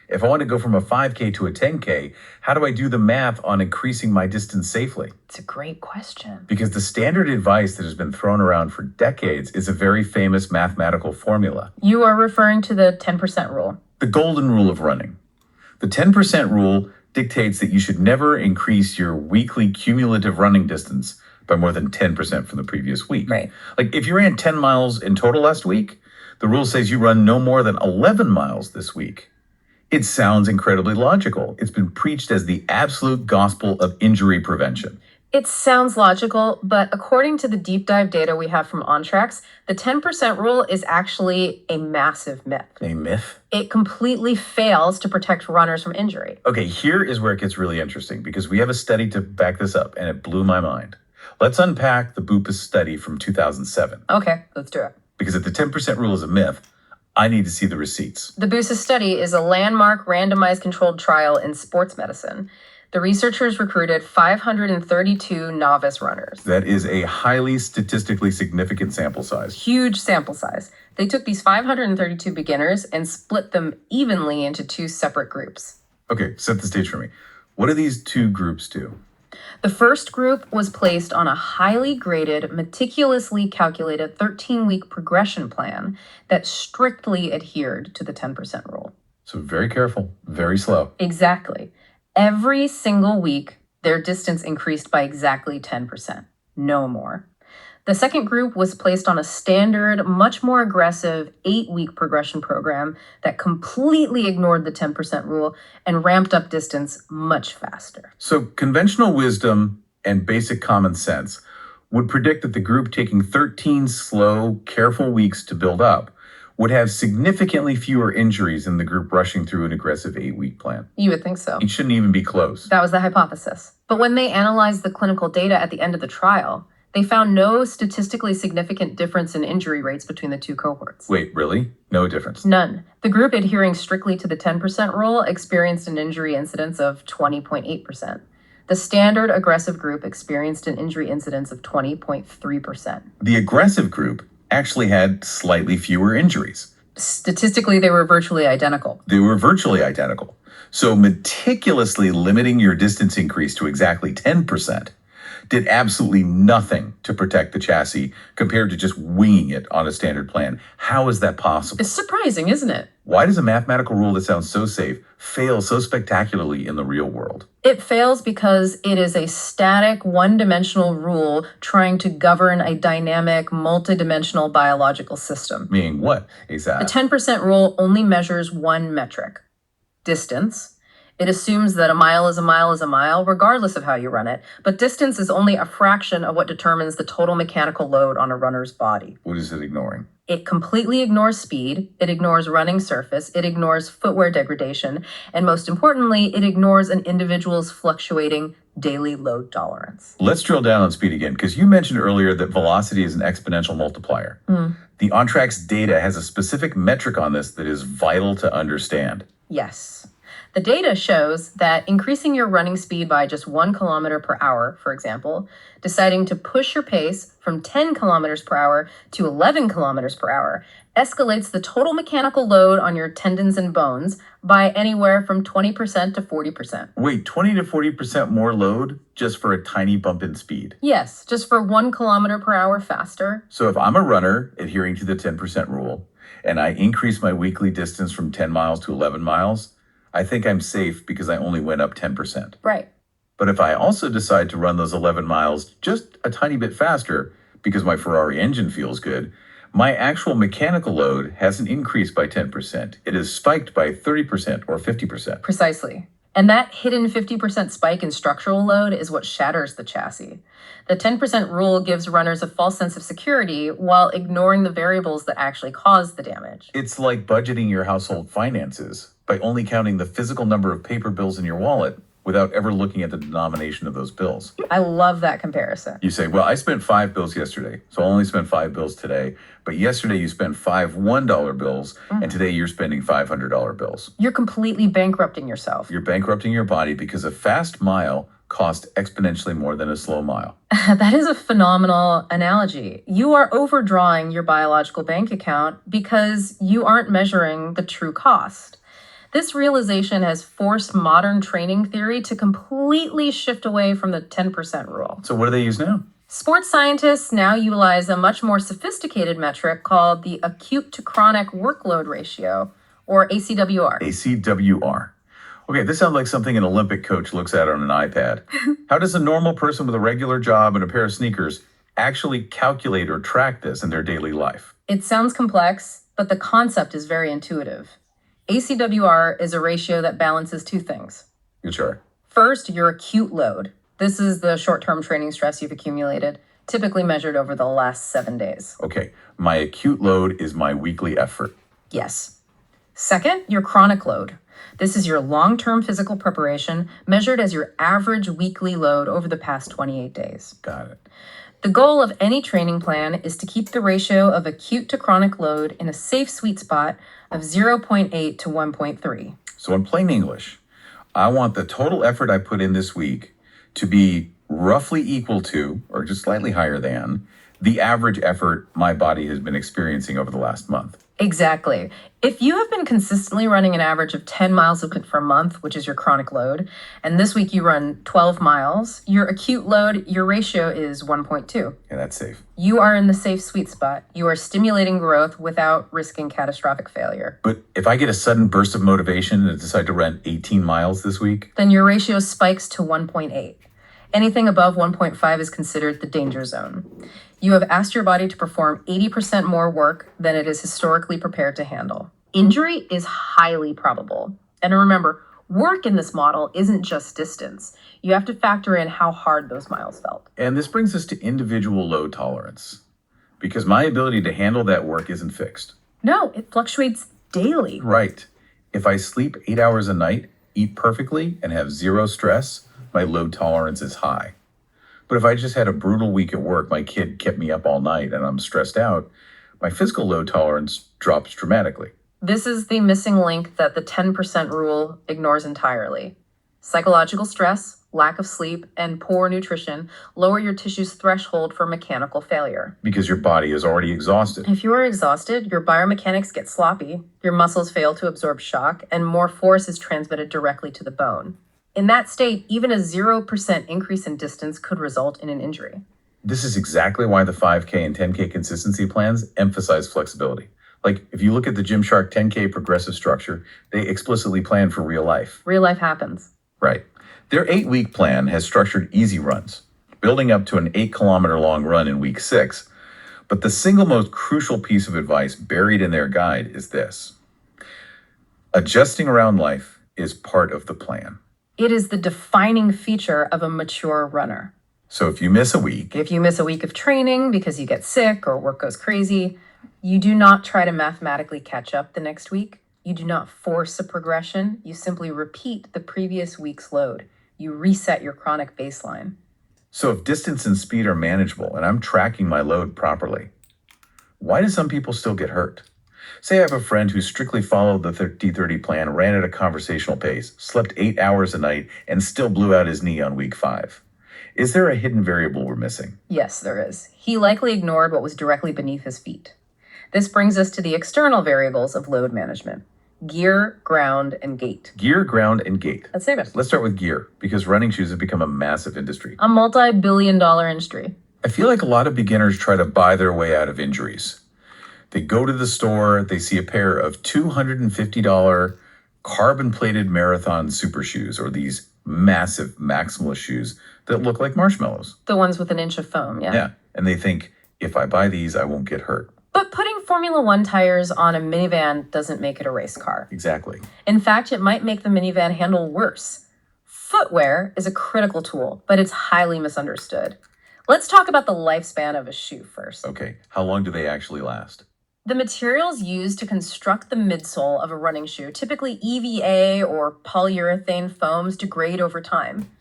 If I want to go from a 5K to a 10K, how do I do the math on increasing my distance safely? It's a great question. Because the standard advice that has been thrown around for decades is a very famous mathematical formula. You are referring to the 10% rule. The golden rule of running. The 10% rule dictates that you should never increase your weekly cumulative running distance by more than 10% from the previous week. Right. Like if you ran 10 miles in total last week, the rule says you run no more than 11 miles this week. It sounds incredibly logical. It's been preached as the absolute gospel of injury prevention. It sounds logical, but according to the deep dive data we have from OnTracks, the 10% rule is actually a massive myth. A myth? It completely fails to protect runners from injury. Okay, here is where it gets really interesting because we have a study to back this up and it blew my mind. Let's unpack the Bupus study from 2007. Okay, let's do it. Because if the 10% rule is a myth, I need to see the receipts. The Bupus study is a landmark randomized controlled trial in sports medicine. The researchers recruited 532 novice runners. That is a highly statistically significant sample size. Huge sample size. They took these 532 beginners and split them evenly into 2 separate groups. Okay, set the stage for me. What do these 2 groups do? The first group was placed on a highly graded, meticulously calculated 13-week progression plan that strictly adhered to the 10% rule. So very careful, very slow. Exactly. Every single week, their distance increased by exactly 10%, no more. The second group was placed on a standard, much more aggressive 8-week progression program that completely ignored the 10% rule and ramped up distance much faster. So conventional wisdom and basic common sense would predict that the group taking 13 slow, careful weeks to build up would have significantly fewer injuries than the group rushing through an aggressive 8-week plan. You would think so. It shouldn't even be close. That was the hypothesis. But when they analyzed the clinical data at the end of the trial, they found no statistically significant difference in injury rates between the 2 cohorts. Wait, really? No difference? None. The group adhering strictly to the 10% rule experienced an injury incidence of 20.8%. The standard aggressive group experienced an injury incidence of 20.3%. The aggressive group actually had slightly fewer injuries. Statistically, they were virtually identical. They were virtually identical. So meticulously limiting your distance increase to exactly 10% did absolutely nothing to protect the chassis compared to just winging it on a standard plan. How is that possible? It's surprising, isn't it? Why does a mathematical rule that sounds so safe fail so spectacularly in the real world? It fails because it is a static, one-dimensional rule trying to govern a dynamic, multidimensional biological system. Meaning what The exactly? 10% rule only measures one metric, distance. It assumes that a mile is a mile is a mile, regardless of how you run it. But distance is only a fraction of what determines the total mechanical load on a runner's body. What is it ignoring? It completely ignores speed, it ignores running surface, it ignores footwear degradation, and most importantly, it ignores an individual's fluctuating daily load tolerance. Let's drill down on speed again, because you mentioned earlier that velocity is an exponential multiplier. The OnTracks data has a specific metric on this that is vital to understand. Yes. The data shows that increasing your running speed by just 1 kilometer per hour, for example, deciding to push your pace from 10 kilometers per hour to 11 kilometers per hour, escalates the total mechanical load on your tendons and bones by anywhere from 20% to 40%. Wait, 20 to 40% more load just for a tiny bump in speed? Yes, just for 1 kilometer per hour faster. So if I'm a runner adhering to the 10% rule and I increase my weekly distance from 10 miles to 11 miles, I think I'm safe because I only went up 10%. Right. But if I also decide to run those 11 miles just a tiny bit faster because my Ferrari engine feels good, my actual mechanical load hasn't increased by 10%. It has spiked by 30% or 50%. Precisely. And that hidden 50% spike in structural load is what shatters the chassis. The 10% rule gives runners a false sense of security while ignoring the variables that actually cause the damage. It's like budgeting your household finances by only counting the physical number of paper bills in your wallet without ever looking at the denomination of those bills. I love that comparison. You say, well, I spent 5 bills yesterday, so I'll only spend 5 bills today. But yesterday you spent 5 $1 bills, and today you're spending $500 bills. You're completely bankrupting yourself. You're bankrupting your body because a fast mile costs exponentially more than a slow mile. That is a phenomenal analogy. You are overdrawing your biological bank account because you aren't measuring the true cost. This realization has forced modern training theory to completely shift away from the 10% rule. So what do they use now? Sports scientists now utilize a much more sophisticated metric called the acute to chronic workload ratio, or ACWR. ACWR. Okay, this sounds like something an Olympic coach looks at on an iPad. How does a normal person with a regular job and a pair of sneakers actually calculate or track this in their daily life? It sounds complex, but the concept is very intuitive. ACWR is a ratio that balances two things. Sure. First, your acute load. This is the short-term training stress you've accumulated, typically measured over the last 7 days. Okay, my acute load is my weekly effort. Yes. Second, your chronic load. This is your long-term physical preparation measured as your average weekly load over the past 28 days. Got it. The goal of any training plan is to keep the ratio of acute to chronic load in a safe sweet spot of 0.8 to 1.3. So in plain English, I want the total effort I put in this week to be roughly equal to, or just slightly higher than, the average effort my body has been experiencing over the last month. Exactly. If you have been consistently running an average of 10 miles per month, which is your chronic load, and this week you run 12 miles, your acute load, your ratio is 1.2. Yeah, that's safe. You are in the safe sweet spot. You are stimulating growth without risking catastrophic failure. But if I get a sudden burst of motivation and decide to run 18 miles this week, Then your ratio spikes to 1.8. Anything above 1.5 is considered the danger zone. You have asked your body to perform 80% more work than it is historically prepared to handle. Injury is highly probable. And remember, work in this model isn't just distance. You have to factor in how hard those miles felt. and this brings us to individual load tolerance, because my ability to handle that work isn't fixed. No, it fluctuates daily. Right. If I sleep 8 hours a night, eat perfectly, and have zero stress, my load tolerance is high. But if I just had a brutal week at work, my kid kept me up all night, and I'm stressed out, my physical load tolerance drops dramatically. This is the missing link that the 10% rule ignores entirely. Psychological stress, lack of sleep, and poor nutrition lower your tissue's threshold for mechanical failure. Because your body is already exhausted. If you are exhausted, your biomechanics get sloppy, your muscles fail to absorb shock, and more force is transmitted directly to the bone. In that state, even a 0% increase in distance could result in an injury. This is exactly why the 5K and 10K consistency plans emphasize flexibility. Like, if you look at the Gymshark 10K progressive structure, they explicitly plan for real life. Real life happens. Right. Their 8-week plan has structured easy runs, building up to an 8-kilometer long run in week 6. But the single most crucial piece of advice buried in their guide is this: adjusting around life is part of the plan. It is the defining feature of a mature runner. So if you miss a week, If you miss a week of training because you get sick or work goes crazy, you do not try to mathematically catch up the next week. You do not force a progression. You simply repeat the previous week's load. You reset your chronic baseline. so if distance and speed are manageable and I'm tracking my load properly, why do some people still get hurt? Say I have a friend who strictly followed the D30 plan, ran at a conversational pace, slept 8 hours a night, and still blew out his knee on week 5. Is there a hidden variable we're missing? Yes, there is. He likely ignored what was directly beneath his feet. This brings us to the external variables of load management: gear, ground, and gait. Gear, ground, and gait. Let's say this. Let's start with gear, because running shoes have become a massive industry. A multi-billion-dollar industry. I feel like a lot of beginners try to buy their way out of injuries. They go to the store, they see a pair of $250 carbon-plated marathon super shoes, or these massive maximalist shoes that look like marshmallows. The ones with an inch of foam, yeah. Yeah, and they think, if I buy these, I won't get hurt. But putting Formula One tires on a minivan doesn't make it a race car. Exactly. In fact, it might make the minivan handle worse. Footwear is a critical tool, but it's highly misunderstood. Let's talk about the lifespan of a shoe first. Okay, how long do they actually last? The materials used to construct the midsole of a running shoe, typically EVA or polyurethane foams, degrade over time.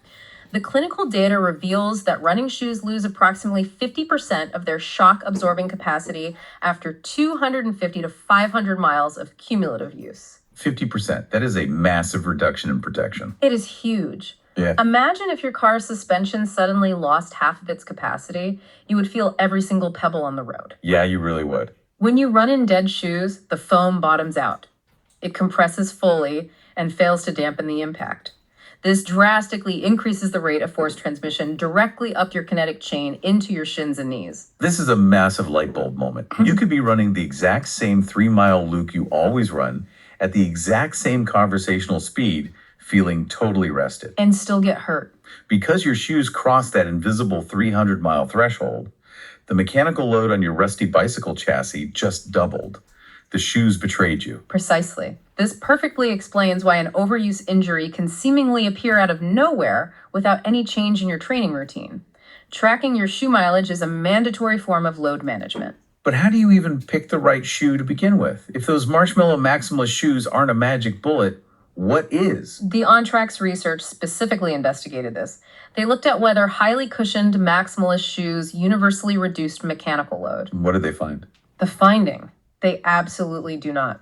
The clinical data reveals that running shoes lose approximately 50% of their shock-absorbing capacity after 250 to 500 miles of cumulative use. 50%. That is a massive reduction in protection. It is huge. Yeah. Imagine if your car's suspension suddenly lost half of its capacity. You would feel every single pebble on the road. Yeah, you really would. When you run in dead shoes, the foam bottoms out. It compresses fully and fails to dampen the impact. This drastically increases the rate of force transmission directly up your kinetic chain into your shins and knees. This is a massive light bulb moment. You could be running the exact same 3-mile loop you always run at the exact same conversational speed, feeling totally rested. And still get hurt. Because your shoes cross that invisible 300-mile threshold, the mechanical load on your rusty bicycle chassis just doubled. The shoes betrayed you. Precisely. This perfectly explains why an overuse injury can seemingly appear out of nowhere without any change in your training routine. Tracking your shoe mileage is a mandatory form of load management. But how do you even pick the right shoe to begin with? If those Marshmallow Maximalist shoes aren't a magic bullet, what is? The OnTrack's research specifically investigated this. They looked at whether highly cushioned maximalist shoes universally reduced mechanical load. What did they find? The finding: they absolutely do not.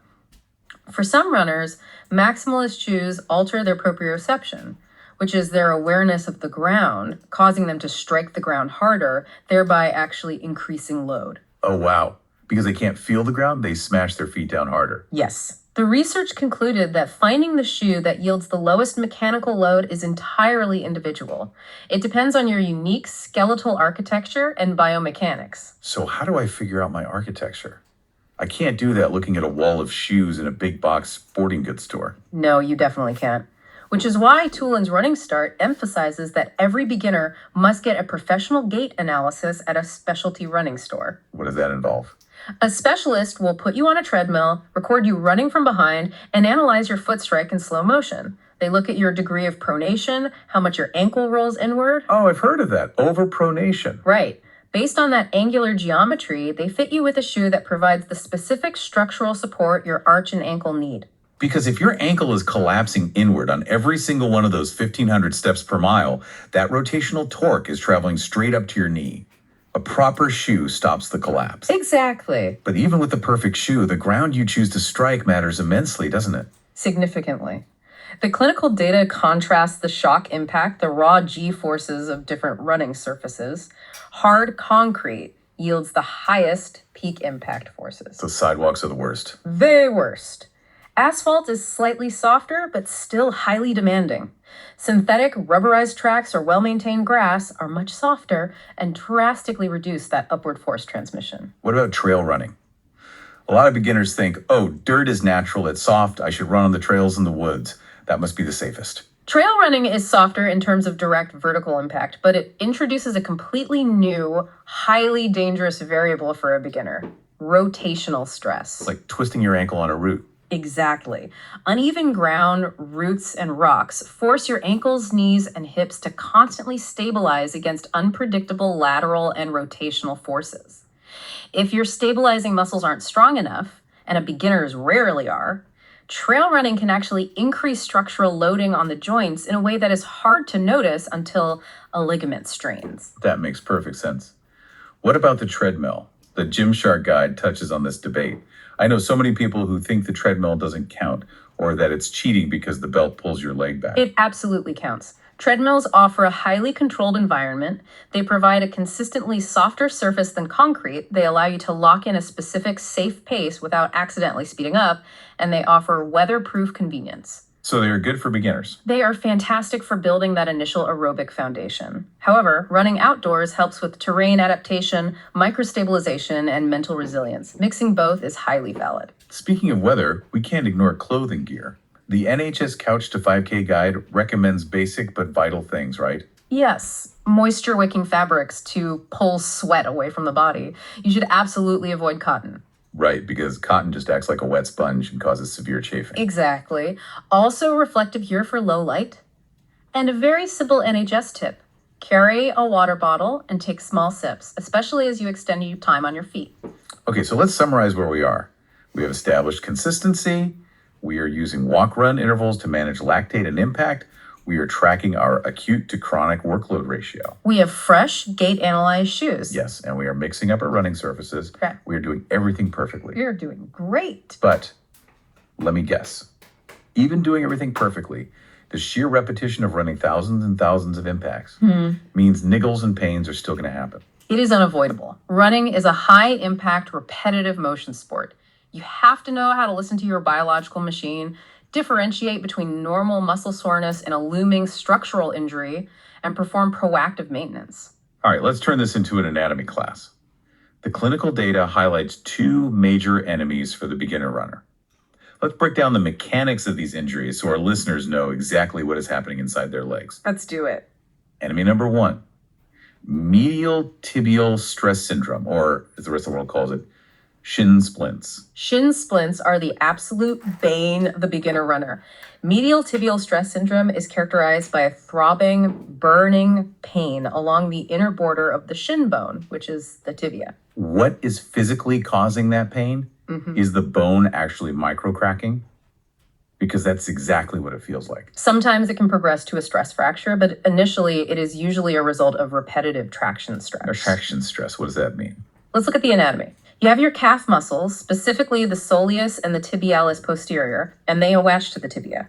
For some runners, maximalist shoes alter their proprioception, which is their awareness of the ground, causing them to strike the ground harder, thereby actually increasing load. Oh, wow. Because they can't feel the ground, they smash their feet down harder. Yes. The research concluded that finding the shoe that yields the lowest mechanical load is entirely individual. It depends on your unique skeletal architecture and biomechanics. So how do I figure out my architecture? I can't do that looking at a wall of shoes in a big box sporting goods store. No, you definitely can't. Which is why Toolin's Running Start emphasizes that every beginner must get a professional gait analysis at a specialty running store. What does that involve? A specialist will put you on a treadmill, record you running from behind, and analyze your foot strike in slow motion. They look at your degree of pronation, how much your ankle rolls inward. Oh, I've heard of that. Overpronation. Right. Based on that angular geometry, they fit you with a shoe that provides the specific structural support your arch and ankle need. Because if your ankle is collapsing inward on every single one of those 1,500 steps per mile, that rotational torque is traveling straight up to your knee. A proper shoe stops the collapse. Exactly. But even with the perfect shoe, the ground you choose to strike matters immensely, doesn't it? Significantly. The clinical data contrasts the shock impact, the raw G forces of different running surfaces. Hard concrete yields the highest peak impact forces. The sidewalks are the worst. The worst. Asphalt is slightly softer, but still highly demanding. Synthetic, rubberized tracks or well-maintained grass are much softer and drastically reduce that upward force transmission. What about trail running? A lot of beginners think, oh, dirt is natural, it's soft, I should run on the trails in the woods. That must be the safest. Trail running is softer in terms of direct vertical impact, but it introduces a completely new, highly dangerous variable for a beginner: rotational stress. It's like twisting your ankle on a root. Exactly. Uneven ground, roots, and rocks force your ankles, knees, and hips to constantly stabilize against unpredictable lateral and rotational forces. If your stabilizing muscles aren't strong enough, and a beginners rarely are, trail running can actually increase structural loading on the joints in a way that is hard to notice until a ligament strains. That makes perfect sense. What about the treadmill? The Gymshark guide touches on this debate. I know so many people who think the treadmill doesn't count or that it's cheating because the belt pulls your leg back. It absolutely counts. Treadmills offer a highly controlled environment. They provide a consistently softer surface than concrete. They allow you to lock in a specific safe pace without accidentally speeding up, and they offer weatherproof convenience. So they are good for beginners. They are fantastic for building that initial aerobic foundation. However, running outdoors helps with terrain adaptation, microstabilization, and mental resilience. Mixing both is highly valid. Speaking of weather, we can't ignore clothing gear. The NHS Couch to 5K guide recommends basic but vital things, right? Yes, moisture-wicking fabrics to pull sweat away from the body. You should absolutely avoid cotton. Right, because cotton just acts like a wet sponge and causes severe chafing. Exactly. Also reflective gear for low light. And a very simple NHS tip. Carry a water bottle and take small sips, especially as you extend your time on your feet. Okay, so let's summarize where we are. We have established consistency. We are using walk-run intervals to manage lactate and impact. We are tracking our acute to chronic workload ratio. We have fresh, gait-analyzed shoes. Yes, and we are mixing up our running surfaces. Okay. We are doing everything perfectly. You're doing great. But let me guess. Even doing everything perfectly, the sheer repetition of running thousands and thousands of impacts means niggles and pains are still going to happen. It is unavoidable. Running is a high-impact, repetitive motion sport. You have to know how to listen to your biological machine, differentiate between normal muscle soreness and a looming structural injury, and perform proactive maintenance. All right, let's turn this into an anatomy class. The clinical data highlights two major enemies for the beginner runner. Let's break down the mechanics of these injuries so our listeners know exactly what is happening inside their legs. Let's do it. Enemy number one, medial tibial stress syndrome, or as the rest of the world calls it, shin splints. Shin splints are the absolute bane of the beginner runner. Medial tibial stress syndrome is characterized by a throbbing, burning pain along the inner border of the shin bone, which is the tibia. What is physically causing that pain? Is the bone actually microcracking? Because that's exactly what it feels like. Sometimes it can progress to a stress fracture, but initially it is usually a result of repetitive traction stress. Traction stress, what does that mean? Let's look at the anatomy. You have your calf muscles, specifically the soleus and the tibialis posterior, and they attach to the tibia.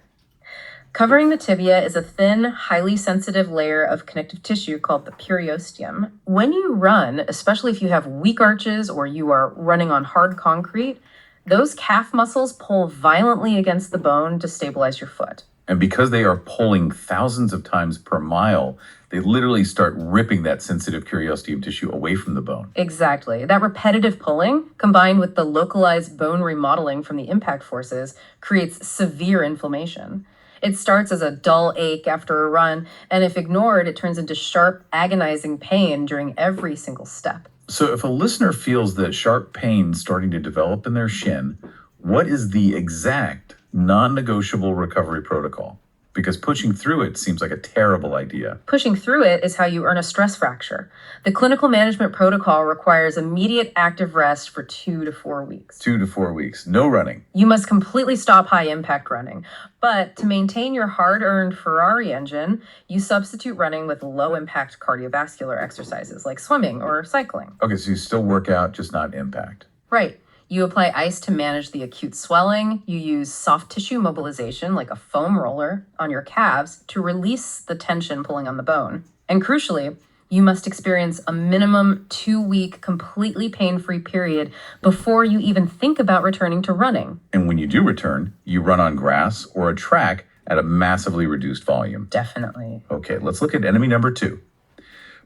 Covering the tibia is a thin, highly sensitive layer of connective tissue called the periosteum. When you run, especially if you have weak arches or you are running on hard concrete, those calf muscles pull violently against the bone to stabilize your foot. And because they are pulling thousands of times per mile, they literally start ripping that sensitive periosteum tissue away from the bone. Exactly. That repetitive pulling, combined with the localized bone remodeling from the impact forces, creates severe inflammation. It starts as a dull ache after a run, and if ignored, it turns into sharp, agonizing pain during every single step. So if a listener feels that sharp pain starting to develop in their shin, what is the exact non-negotiable recovery protocol? Because pushing through it seems like a terrible idea. Pushing through it is how you earn a stress fracture. The clinical management protocol requires immediate active rest for 2 to 4 weeks. 2 to 4 weeks, no running. You must completely stop high-impact running. But to maintain your hard-earned Ferrari engine, you substitute running with low-impact cardiovascular exercises like swimming or cycling. Okay, so you still work out, just not impact. Right. You apply ice to manage the acute swelling. You use soft tissue mobilization, like a foam roller, on your calves to release the tension pulling on the bone. And crucially, you must experience a minimum 2-week completely pain-free period before you even think about returning to running. And when you do return, you run on grass or a track at a massively reduced volume. Definitely. Okay, let's look at enemy number 2.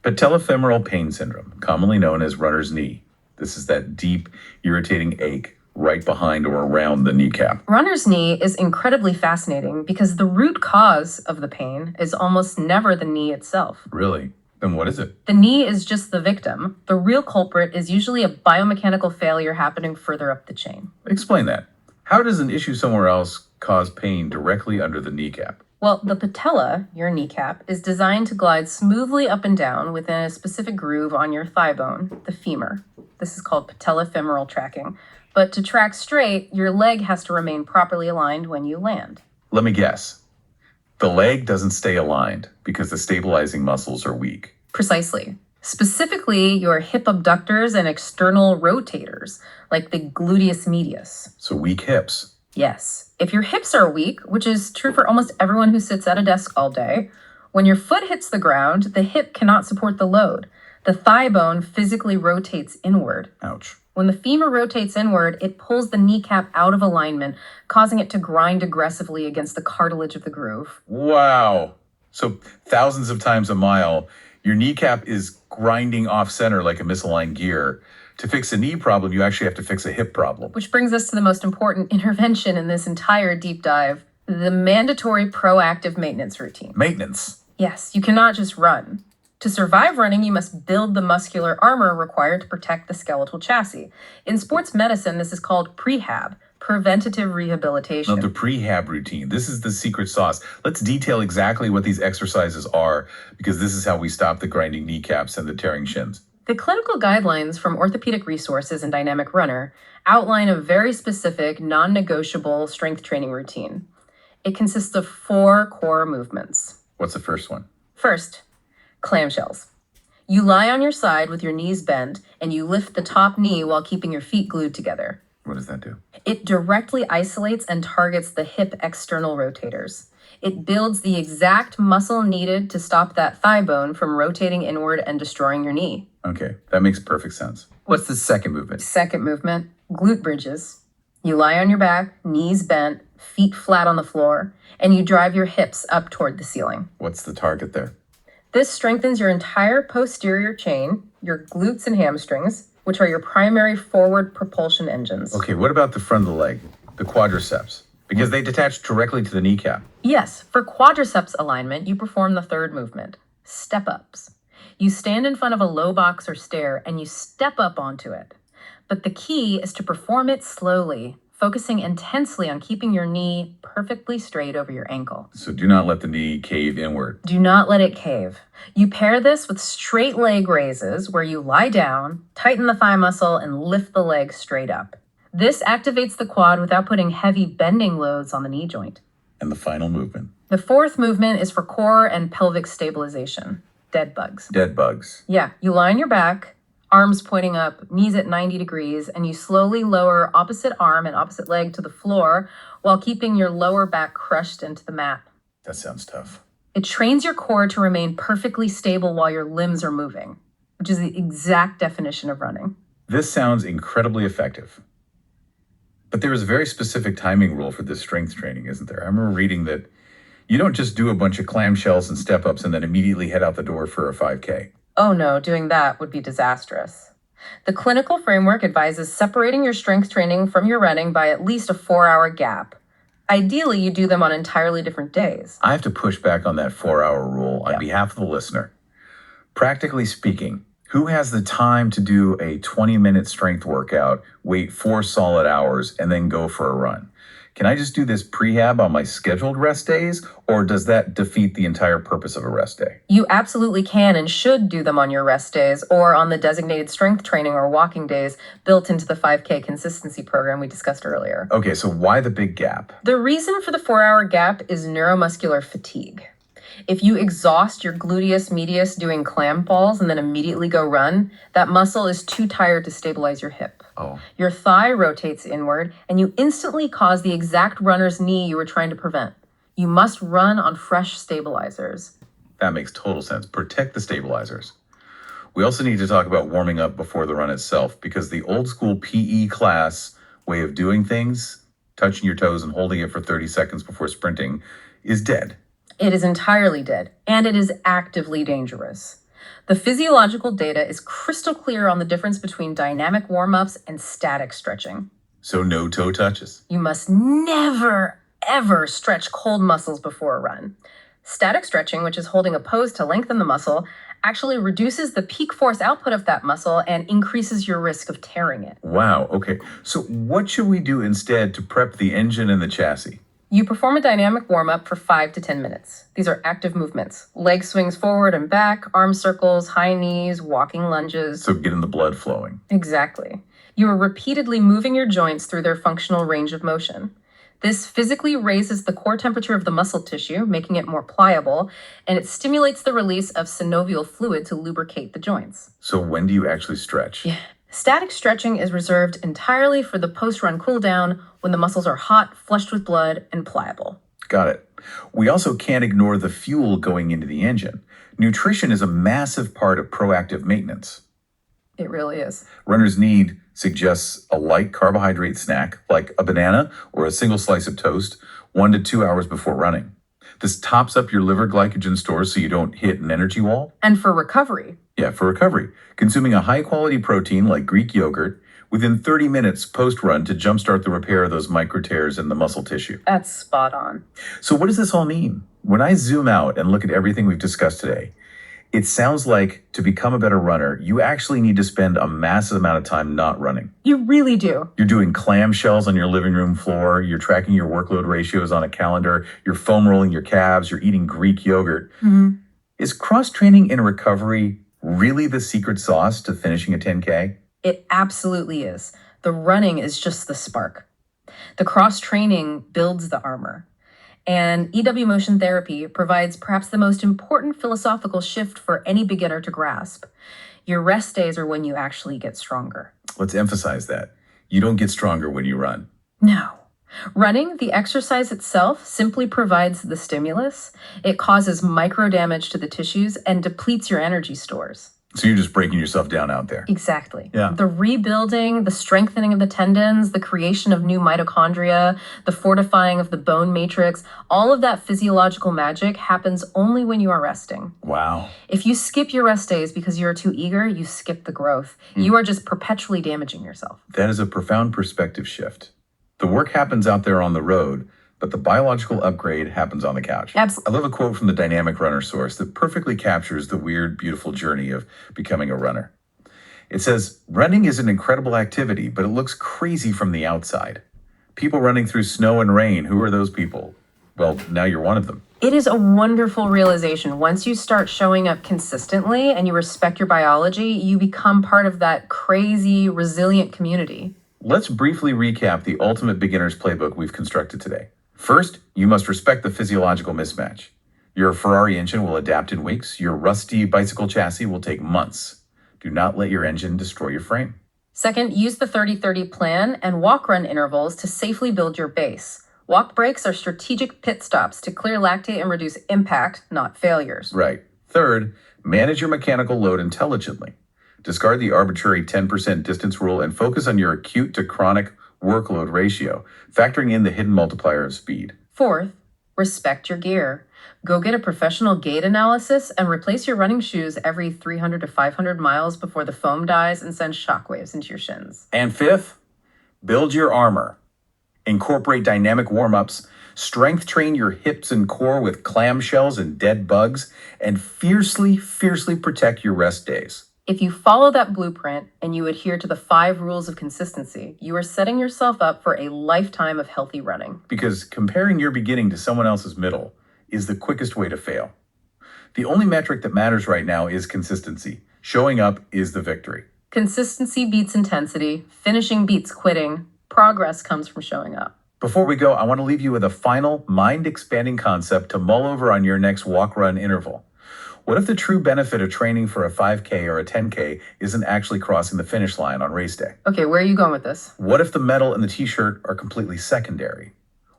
Patellofemoral pain syndrome, commonly known as runner's knee. This is that deep, irritating ache right behind or around the kneecap. Runner's knee is incredibly fascinating because the root cause of the pain is almost never the knee itself. Really? Then what is it? The knee is just the victim. The real culprit is usually a biomechanical failure happening further up the chain. Explain that. How does an issue somewhere else cause pain directly under the kneecap? Well, the patella, your kneecap, is designed to glide smoothly up and down within a specific groove on your thigh bone, the femur. This is called patellofemoral tracking. But to track straight, your leg has to remain properly aligned when you land. Let me guess. The leg doesn't stay aligned because the stabilizing muscles are weak. Precisely. Specifically, your hip abductors and external rotators, like the gluteus medius. So weak hips. Yes. If your hips are weak, which is true for almost everyone who sits at a desk all day, when your foot hits the ground, the hip cannot support the load. The thigh bone physically rotates inward. Ouch. When the femur rotates inward, it pulls the kneecap out of alignment, causing it to grind aggressively against the cartilage of the groove. Wow. So thousands of times a mile, your kneecap is grinding off center like a misaligned gear. To fix a knee problem, you actually have to fix a hip problem. Which brings us to the most important intervention in this entire deep dive, the mandatory proactive maintenance routine. Maintenance. Yes, you cannot just run. To survive running, you must build the muscular armor required to protect the skeletal chassis. In sports medicine, this is called prehab, preventative rehabilitation. Now, the prehab routine. This is the secret sauce. Let's detail exactly what these exercises are, because this is how we stop the grinding kneecaps and the tearing shins. The clinical guidelines from Orthopedic Resources and Dynamic Runner outline a very specific, non-negotiable strength training routine. It consists of 4 core movements. What's the first one? First, clamshells. You lie on your side with your knees bent, and you lift the top knee while keeping your feet glued together. What does that do? It directly isolates and targets the hip external rotators. It builds the exact muscle needed to stop that thigh bone from rotating inward and destroying your knee. Okay, that makes perfect sense. What's the second movement? Second movement, glute bridges. You lie on your back, knees bent, feet flat on the floor, and you drive your hips up toward the ceiling. What's the target there? This strengthens your entire posterior chain, your glutes and hamstrings, which are your primary forward propulsion engines. Okay, what about the front of the leg, the quadriceps? Because they detach directly to the kneecap. Yes, for quadriceps alignment, you perform the third movement, step-ups. You stand in front of a low box or stair and you step up onto it. But the key is to perform it slowly, focusing intensely on keeping your knee perfectly straight over your ankle. So do not let the knee cave inward. Do not let it cave. You pair this with straight leg raises where you lie down, tighten the thigh muscle, and lift the leg straight up. This activates the quad without putting heavy bending loads on the knee joint. And the final movement. The fourth movement is for core and pelvic stabilization, dead bugs. Dead bugs. Yeah, you lie on your back, arms pointing up, knees at 90 degrees, and you slowly lower opposite arm and opposite leg to the floor while keeping your lower back crushed into the mat. That sounds tough. It trains your core to remain perfectly stable while your limbs are moving, which is the exact definition of running. This sounds incredibly effective. But there is a very specific timing rule for this strength training, isn't there? I remember reading that you don't just do a bunch of clamshells and step-ups and then immediately head out the door for a 5K. Oh no, doing that would be disastrous. The clinical framework advises separating your strength training from your running by at least a 4-hour gap. Ideally, you do them on entirely different days. I have to push back on that 4-hour rule on behalf of the listener. Practically speaking, who has the time to do a 20-minute strength workout, wait 4 solid hours, and then go for a run? Can I just do this prehab on my scheduled rest days, or does that defeat the entire purpose of a rest day? You absolutely can and should do them on your rest days or on the designated strength training or walking days built into the 5K consistency program we discussed earlier. Okay, so why the big gap? The reason for the 4-hour gap is neuromuscular fatigue. If you exhaust your gluteus medius doing clam falls and then immediately go run, that muscle is too tired to stabilize your hip. Oh. Your thigh rotates inward, and you instantly cause the exact runner's knee you were trying to prevent. You must run on fresh stabilizers. That makes total sense. Protect the stabilizers. We also need to talk about warming up before the run itself, because the old school PE class way of doing things, touching your toes and holding it for 30 seconds before sprinting, is dead. It is entirely dead, and it is actively dangerous. The physiological data is crystal clear on the difference between dynamic warm-ups and static stretching. So no toe touches. You must never, ever stretch cold muscles before a run. Static stretching, which is holding a pose to lengthen the muscle, actually reduces the peak force output of that muscle and increases your risk of tearing it. Wow, okay. So what should we do instead to prep the engine and the chassis? You perform a dynamic warm-up for 5 to 10 minutes. These are active movements. Leg swings forward and back, arm circles, high knees, walking lunges. So getting the blood flowing. Exactly. You are repeatedly moving your joints through their functional range of motion. This physically raises the core temperature of the muscle tissue, making it more pliable, and it stimulates the release of synovial fluid to lubricate the joints. So when do you actually stretch? Yeah. Static stretching is reserved entirely for the post-run cool down when the muscles are hot, flushed with blood, and pliable. Got it. We also can't ignore the fuel going into the engine. Nutrition is a massive part of proactive maintenance. It really is. Runner's Need suggests a light carbohydrate snack like a banana or a single slice of toast 1 to 2 hours before running. This tops up your liver glycogen stores so you don't hit an energy wall. And for recovery. Yeah, for recovery. Consuming a high-quality protein like Greek yogurt within 30 minutes post-run to jumpstart the repair of those micro tears in the muscle tissue. That's spot on. So what does this all mean? When I zoom out and look at everything we've discussed today, it sounds like to become a better runner, you actually need to spend a massive amount of time not running. You really do. You're doing clamshells on your living room floor. You're tracking your workload ratios on a calendar. You're foam rolling your calves. You're eating Greek yogurt. Mm-hmm. Is cross-training in recovery really the secret sauce to finishing a 10K? It absolutely is. The running is just the spark. The cross-training builds the armor. And EW motion therapy provides perhaps the most important philosophical shift for any beginner to grasp. Your rest days are when you actually get stronger. Let's emphasize that. You don't get stronger when you run. No. Running, the exercise itself, simply provides the stimulus. It causes micro damage to the tissues and depletes your energy stores. So you're just breaking yourself down out there. Exactly. Yeah. The rebuilding, the strengthening of the tendons, the creation of new mitochondria, the fortifying of the bone matrix, all of that physiological magic happens only when you are resting. Wow. If you skip your rest days because you're too eager, you skip the growth. You are just perpetually damaging yourself. That is a profound perspective shift. The work happens out there on the road, but the biological upgrade happens on the couch. Absolutely. I love a quote from the Dynamic Runner source that perfectly captures the weird, beautiful journey of becoming a runner. It says, running is an incredible activity, but it looks crazy from the outside. People running through snow and rain, who are those people? Well, now you're one of them. It is a wonderful realization. Once you start showing up consistently and you respect your biology, you become part of that crazy, resilient community. Let's briefly recap the ultimate beginner's playbook we've constructed today. First, you must respect the physiological mismatch. Your Ferrari engine will adapt in weeks. Your rusty bicycle chassis will take months. Do not let your engine destroy your frame. Second, use the 30-30 plan and walk-run intervals to safely build your base. Walk breaks are strategic pit stops to clear lactate and reduce impact, not failures. Right. Third, manage your mechanical load intelligently. Discard the arbitrary 10% distance rule and focus on your acute to chronic workload ratio, factoring in the hidden multiplier of speed. Fourth, respect your gear. Go get a professional gait analysis and replace your running shoes every 300 to 500 miles before the foam dies and sends shockwaves into your shins. And fifth, build your armor. Incorporate dynamic warm-ups, strength train your hips and core with clamshells and dead bugs, and fiercely protect your rest days. If you follow that blueprint and you adhere to the 5 rules of consistency, you are setting yourself up for a lifetime of healthy running. Because comparing your beginning to someone else's middle is the quickest way to fail. The only metric that matters right now is consistency. Showing up is the victory. Consistency beats intensity. Finishing beats quitting. Progress comes from showing up. Before we go, I want to leave you with a final mind-expanding concept to mull over on your next walk-run interval. What if the true benefit of training for a 5K or a 10K isn't actually crossing the finish line on race day? Okay, where are you going with this? What if the medal and the t-shirt are completely secondary?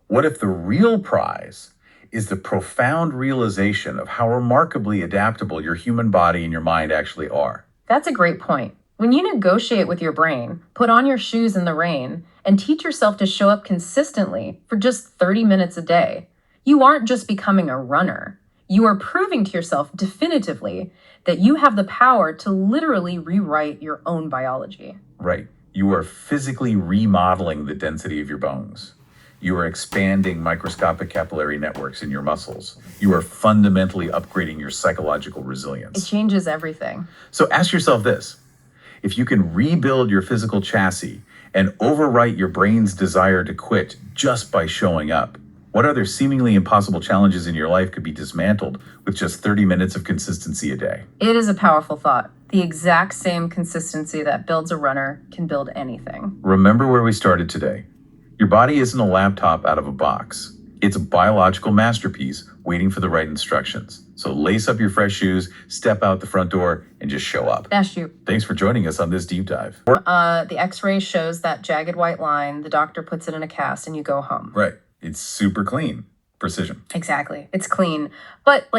What if the real prize is the profound realization of how remarkably adaptable your human body and your mind actually are? That's a great point. When you negotiate with your brain, put on your shoes in the rain, and teach yourself to show up consistently for just 30 minutes a day, you aren't just becoming a runner. You are proving to yourself definitively that you have the power to literally rewrite your own biology. Right. You are physically remodeling the density of your bones. You are expanding microscopic capillary networks in your muscles. You are fundamentally upgrading your psychological It resilience. changes everything. So ask yourself this. If you can rebuild your physical chassis and overwrite your brain's desire to quit just by showing up, what other seemingly impossible challenges in your life could be dismantled with just 30 minutes of consistency a day? It is a powerful thought. The exact same consistency that builds a runner can build anything. Remember where we started today. Your body isn't a laptop out of a box. It's a biological masterpiece waiting for the right instructions. So lace up your fresh shoes, step out the front door, and just show up. That's you. Thanks for joining us on this deep dive. The x-ray shows that jagged white line. The doctor puts it in a cast and you go home. Right. It's super clean. Precision. Exactly. It's clean. But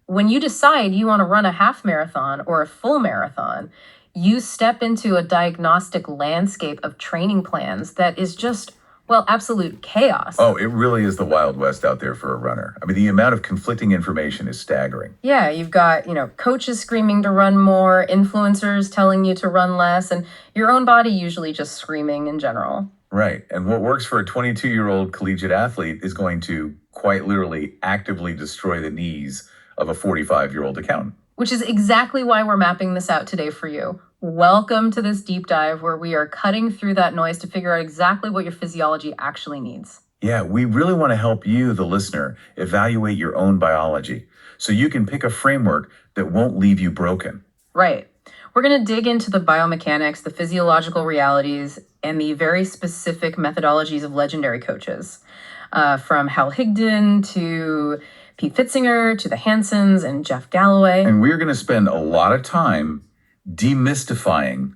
when you decide you want to run a half marathon or a full marathon, you step into a diagnostic landscape of training plans that is just, absolute chaos. Oh, it really is the Wild West out there for a runner. I mean, the amount of conflicting information is staggering. Yeah, you've got, coaches screaming to run more, influencers telling you to run less, and your own body usually just screaming in general. Right. And what works for a 22-year-old collegiate athlete is going to quite literally actively destroy the knees of a 45-year-old accountant. Which is exactly why we're mapping this out today for you. Welcome to this deep dive where we are cutting through that noise to figure out exactly what your physiology actually needs. Yeah, we really want to help you, the listener, evaluate your own biology so you can pick a framework that won't leave you broken. Right. We're going to dig into the biomechanics, the physiological realities, and the very specific methodologies of legendary coaches. From Hal Higdon to Pete Fitzinger to the Hansons and Jeff Galloway. And we're going to spend a lot of time demystifying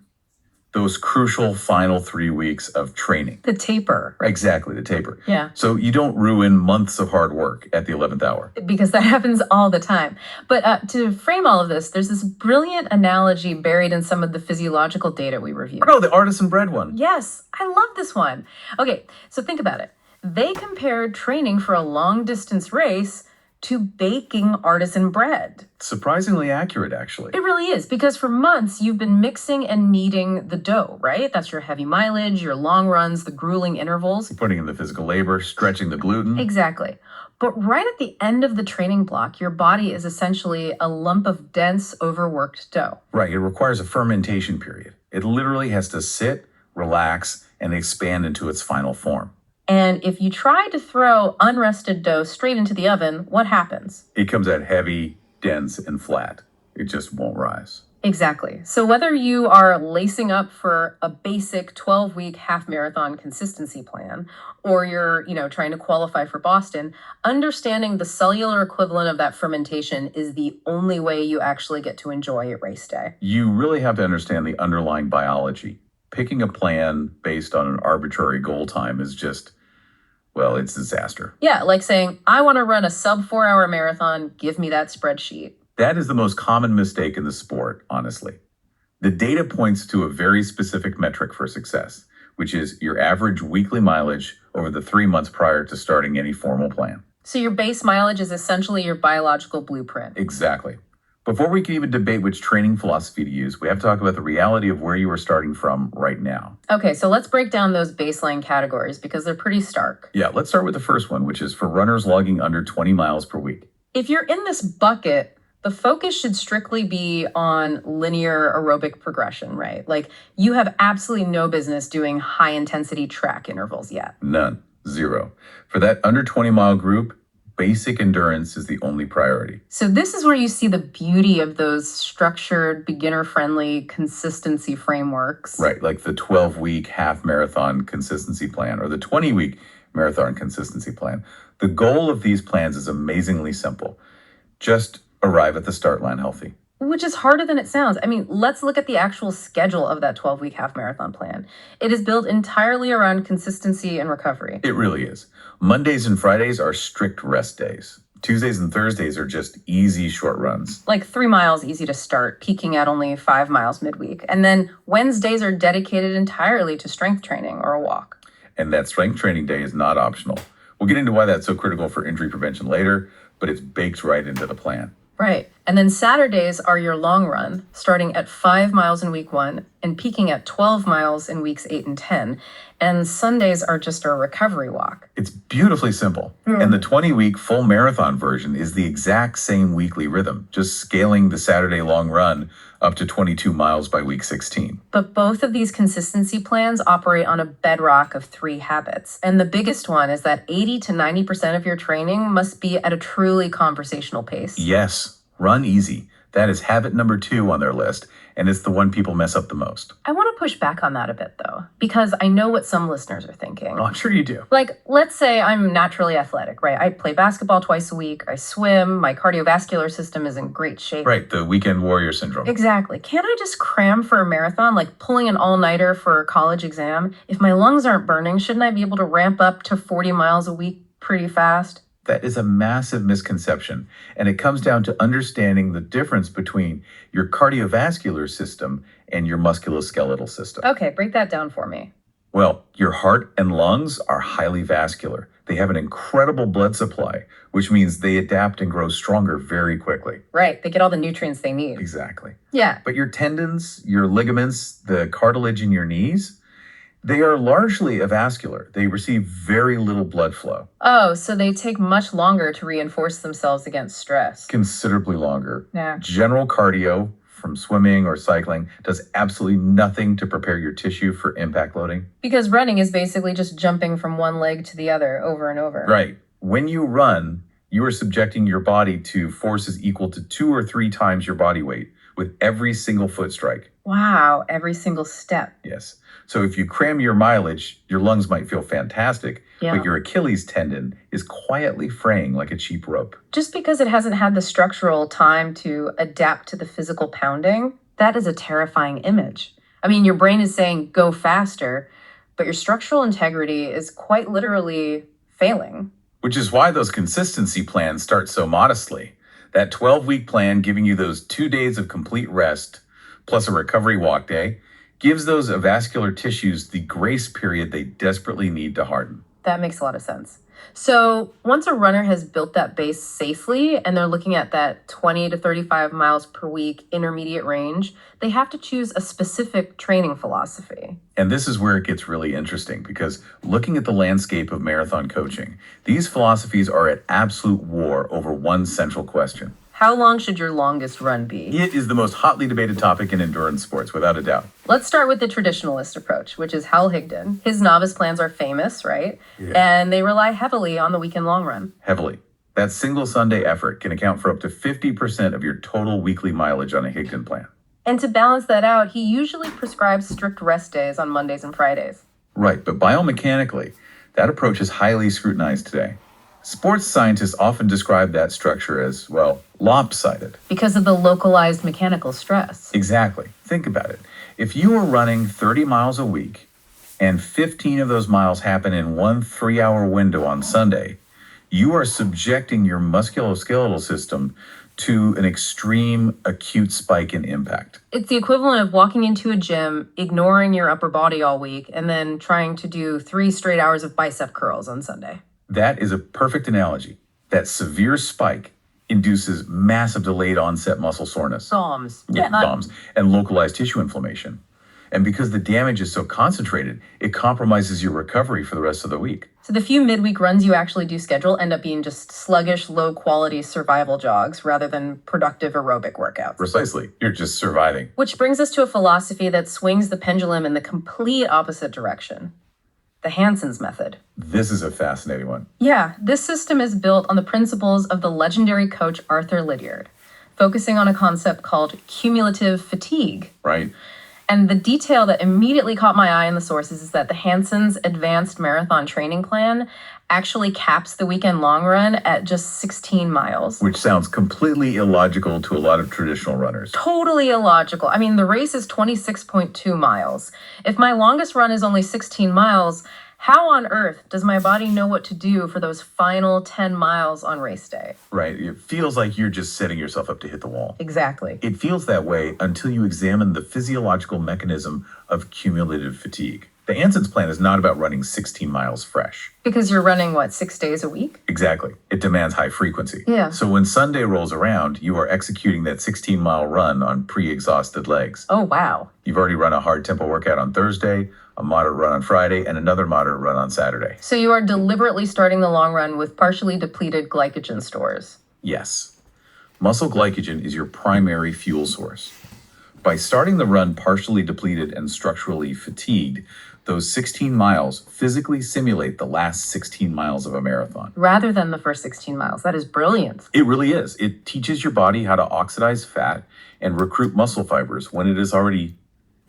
those crucial final 3 weeks of training. The taper. Right? Exactly, the taper. Yeah. So you don't ruin months of hard work at the 11th hour. Because that happens all the time. But to frame all of this, there's this brilliant analogy buried in some of the physiological data we reviewed. Oh, the artisan bread one. Yes, I love this one. Okay, so think about it. They compared training for a long-distance race to baking artisan bread. Surprisingly accurate, actually. It really is, because for months you've been mixing and kneading the dough, right? That's your heavy mileage, your long runs, the grueling intervals. Putting in the physical labor, stretching the gluten. Exactly. But right at the end of the training block, your body is essentially a lump of dense, overworked dough. Right, it requires a fermentation period. It literally has to sit, relax, and expand into its final form. And if you try to throw unrested dough straight into the oven, what happens? It comes out heavy, dense, and flat. It just won't rise. Exactly. So whether you are lacing up for a basic 12-week half marathon consistency plan, or you're, trying to qualify for Boston, understanding the cellular equivalent of that fermentation is the only way you actually get to enjoy a race day. You really have to understand the underlying biology. Picking a plan based on an arbitrary goal time is just, it's disaster. Yeah, like saying, I want to run a sub 4-hour marathon, give me that spreadsheet. That is the most common mistake in the sport, honestly. The data points to a very specific metric for success, which is your average weekly mileage over the 3 months prior to starting any formal plan. So your base mileage is essentially your biological blueprint. Exactly. Before we can even debate which training philosophy to use, we have to talk about the reality of where you are starting from right now. Okay, so let's break down those baseline categories because they're pretty stark. Yeah, let's start with the first one, which is for runners logging under 20 miles per week. If you're in this bucket, the focus should strictly be on linear aerobic progression, right? Like you have absolutely no business doing high intensity track intervals yet. None. Zero. For that under 20 mile group, basic endurance is the only priority. So this is where you see the beauty of those structured, beginner-friendly consistency frameworks. Right, like the 12-week half marathon consistency plan or the 20-week marathon consistency plan. The goal of these plans is amazingly simple. Just arrive at the start line healthy. Which is harder than it sounds. I mean, let's look at the actual schedule of that 12-week half marathon plan. It is built entirely around consistency and recovery. It really is. Mondays and Fridays are strict rest days. Tuesdays and Thursdays are just easy short runs. Like 3 miles easy to start, peaking at only 5 miles midweek. And then Wednesdays are dedicated entirely to strength training or a walk. And that strength training day is not optional. We'll get into why that's so critical for injury prevention later, but it's baked right into the plan. Right. And then Saturdays are your long run, starting at 5 miles in week 1 and peaking at 12 miles in weeks 8 and 10. And Sundays are just a recovery walk. It's beautifully simple. And the 20-week full marathon version is the exact same weekly rhythm, just scaling the Saturday long run up to 22 miles by week 16. But both of these consistency plans operate on a bedrock of 3 habits. And the biggest one is that 80 to 90% of your training must be at a truly conversational pace. Yes, run easy. That is habit number 2 on their list, and it's the one people mess up the most. I want to push back on that a bit, though, because I know what some listeners are thinking. Oh, I'm sure you do. Like, let's say I'm naturally athletic, right? I play basketball twice a week, I swim, my cardiovascular system is in great shape. Right, the weekend warrior syndrome. Exactly. Can't I just cram for a marathon, like pulling an all-nighter for a college exam? If my lungs aren't burning, shouldn't I be able to ramp up to 40 miles a week pretty fast? That is a massive misconception, and it comes down to understanding the difference between your cardiovascular system and your musculoskeletal system. Okay, break that down for me. Well, your heart and lungs are highly vascular. They have an incredible blood supply, which means they adapt and grow stronger very quickly. Right, they get all the nutrients they need. Exactly. Yeah. But your tendons, your ligaments, the cartilage in your knees, they are largely avascular. They receive very little blood flow. Oh, so they take much longer to reinforce themselves against stress. Considerably longer. Yeah. General cardio from swimming or cycling does absolutely nothing to prepare your tissue for impact loading. Because running is basically just jumping from one leg to the other over and over. Right. When you run, you are subjecting your body to forces equal to 2 or 3 times your body weight with every single foot strike. Wow, every single step. Yes. So if you cram your mileage, your lungs might feel fantastic, Yeah. but your Achilles tendon is quietly fraying like a cheap rope. Just because it hasn't had the structural time to adapt to the physical pounding, that is a terrifying image. I mean, your brain is saying go faster, but your structural integrity is quite literally failing. Which is why those consistency plans start so modestly. That 12-week plan giving you those 2 days of complete rest, plus a recovery walk day, gives those avascular tissues the grace period they desperately need to harden. That makes a lot of sense. So once a runner has built that base safely and they're looking at that 20 to 35 miles per week intermediate range, they have to choose a specific training philosophy. And this is where it gets really interesting because looking at the landscape of marathon coaching, these philosophies are at absolute war over one central question. How long should your longest run be? It is the most hotly debated topic in endurance sports, without a doubt. Let's start with the traditionalist approach, which is Hal Higdon. His novice plans are famous, right? Yeah. And they rely heavily on the weekend long run. Heavily. That single Sunday effort can account for up to 50% of your total weekly mileage on a Higdon plan. And to balance that out, he usually prescribes strict rest days on Mondays and Fridays. Right, but biomechanically, that approach is highly scrutinized today. Sports scientists often describe that structure as, well, lopsided. Because of the localized mechanical stress. Exactly. Think about it. If you are running 30 miles a week and 15 of those miles happen in one 3-hour window on Sunday, you are subjecting your musculoskeletal system to an extreme acute spike in impact. It's the equivalent of walking into a gym, ignoring your upper body all week, and then trying to do 3 straight hours of bicep curls on Sunday. That is a perfect analogy. That severe spike induces massive delayed onset muscle soreness. DOMS. DOMS, and localized tissue inflammation. And because the damage is so concentrated, it compromises your recovery for the rest of the week. So the few midweek runs you actually do schedule end up being just sluggish, low-quality survival jogs rather than productive aerobic workouts. Precisely. You're just surviving. Which brings us to a philosophy that swings the pendulum in the complete opposite direction. The Hansen's method. This is a fascinating one. Yeah, this system is built on the principles of the legendary coach Arthur Lydiard, focusing on a concept called cumulative fatigue. Right? And the detail that immediately caught my eye in the sources is that the Hansen's advanced marathon training plan actually caps the weekend long run at just 16 miles. Which sounds completely illogical to a lot of traditional runners. Totally illogical. I mean, the race is 26.2 miles. If my longest run is only 16 miles, how on earth does my body know what to do for those final 10 miles on race day? Right. It feels like you're just setting yourself up to hit the wall. Exactly. It feels that way until you examine the physiological mechanism of cumulative fatigue. The Hansen's plan is not about running 16 miles fresh. Because you're running, 6 days a week? Exactly. It demands high frequency. Yeah. So when Sunday rolls around, you are executing that 16-mile run on pre-exhausted legs. Oh, wow. You've already run a hard tempo workout on Thursday, a moderate run on Friday, and another moderate run on Saturday. So you are deliberately starting the long run with partially depleted glycogen stores. Yes. Muscle glycogen is your primary fuel source. By starting the run partially depleted and structurally fatigued, those 16 miles physically simulate the last 16 miles of a marathon. Rather than the first 16 miles. That is brilliant. It really is. It teaches your body how to oxidize fat and recruit muscle fibers when it is already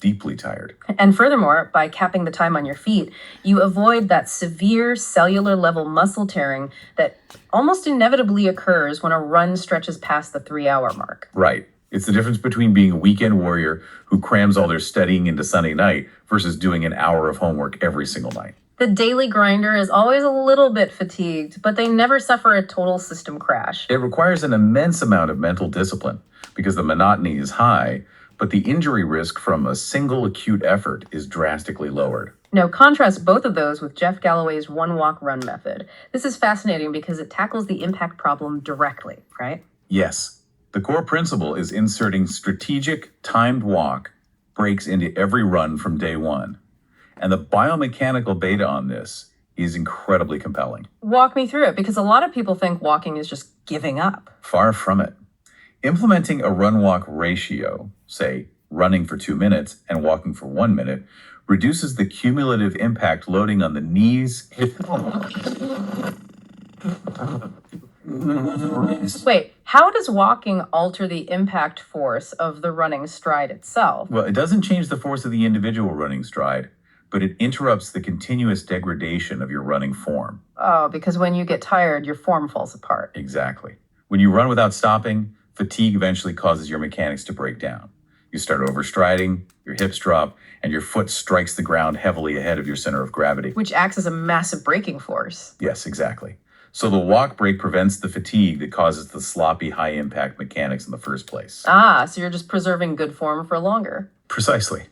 deeply tired. And furthermore, by capping the time on your feet, you avoid that severe cellular level muscle tearing that almost inevitably occurs when a run stretches past the 3-hour mark. Right. It's the difference between being a weekend warrior who crams all their studying into Sunday night versus doing an hour of homework every single night. The daily grinder is always a little bit fatigued, but they never suffer a total system crash. It requires an immense amount of mental discipline because the monotony is high, but the injury risk from a single acute effort is drastically lowered. Now, contrast both of those with Jeff Galloway's one-walk-run method. This is fascinating because it tackles the impact problem directly, right? Yes. The core principle is inserting strategic, timed walk breaks into every run from day one. And the biomechanical data on this is incredibly compelling. Walk me through it, because a lot of people think walking is just giving up. Far from it. Implementing a run-walk ratio, say running for 2 minutes and walking for 1 minute, reduces the cumulative impact loading on the knees. Wait, how does walking alter the impact force of the running stride itself? Well, it doesn't change the force of the individual running stride, but it interrupts the continuous degradation of your running form. Oh, because when you get tired, your form falls apart. Exactly. When you run without stopping, fatigue eventually causes your mechanics to break down. You start overstriding, your hips drop, and your foot strikes the ground heavily ahead of your center of gravity. Which acts as a massive braking force. Yes, exactly. So the walk break prevents the fatigue that causes the sloppy, high-impact mechanics in the first place. Ah, so you're just preserving good form for longer. Precisely.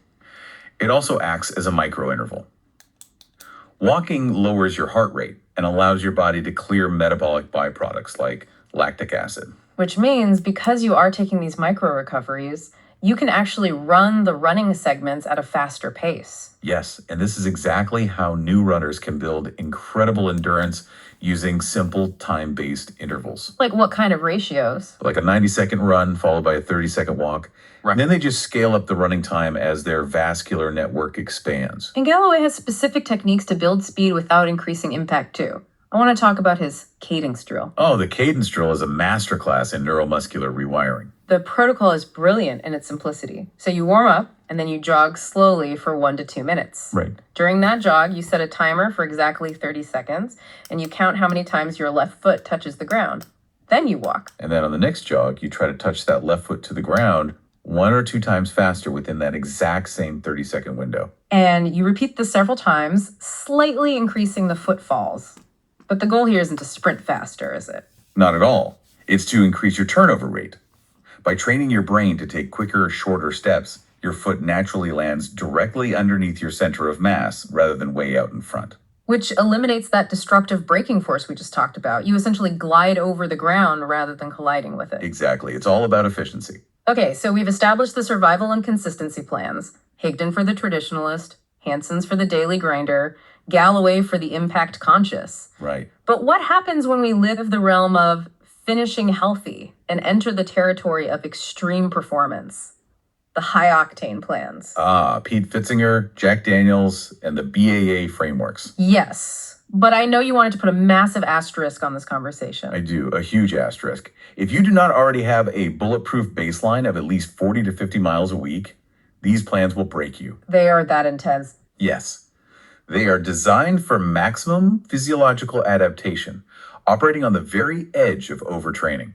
It also acts as a micro-interval. Walking lowers your heart rate and allows your body to clear metabolic byproducts like lactic acid. Which means because you are taking these micro recoveries, you can actually run the running segments at a faster pace. Yes, and this is exactly how new runners can build incredible endurance using simple time-based intervals. Like what kind of ratios? Like a 90-second run followed by a 30-second walk. Right. And then they just scale up the running time as their vascular network expands. And Galloway has specific techniques to build speed without increasing impact too. I want to talk about his cadence drill. Oh, the cadence drill is a masterclass in neuromuscular rewiring. The protocol is brilliant in its simplicity. So you warm up, and then you jog slowly for 1 to 2 minutes. Right. During that jog, you set a timer for exactly 30 seconds, and you count how many times your left foot touches the ground. Then you walk. And then on the next jog, you try to touch that left foot to the ground 1 or 2 times faster within that exact same 30-second window. And you repeat this several times, slightly increasing the footfalls. But the goal here isn't to sprint faster, is it? Not at all. It's to increase your turnover rate. By training your brain to take quicker, shorter steps, your foot naturally lands directly underneath your center of mass rather than way out in front. Which eliminates that destructive braking force we just talked about. You essentially glide over the ground rather than colliding with it. Exactly. It's all about efficiency. Okay, so we've established the survival and consistency plans. Higdon for the traditionalist, Hansen's for the daily grinder, Galloway for the impact conscious. Right. But what happens when we live the realm of finishing healthy and enter the territory of extreme performance? The high-octane plans. Pete Fitzinger, Jack Daniels, and the BAA frameworks. Yes, but I know you wanted to put a massive asterisk on this conversation. I do, a huge asterisk. If you do not already have a bulletproof baseline of at least 40 to 50 miles a week, these plans will break you. They are that intense. Yes. They are designed for maximum physiological adaptation, operating on the very edge of overtraining.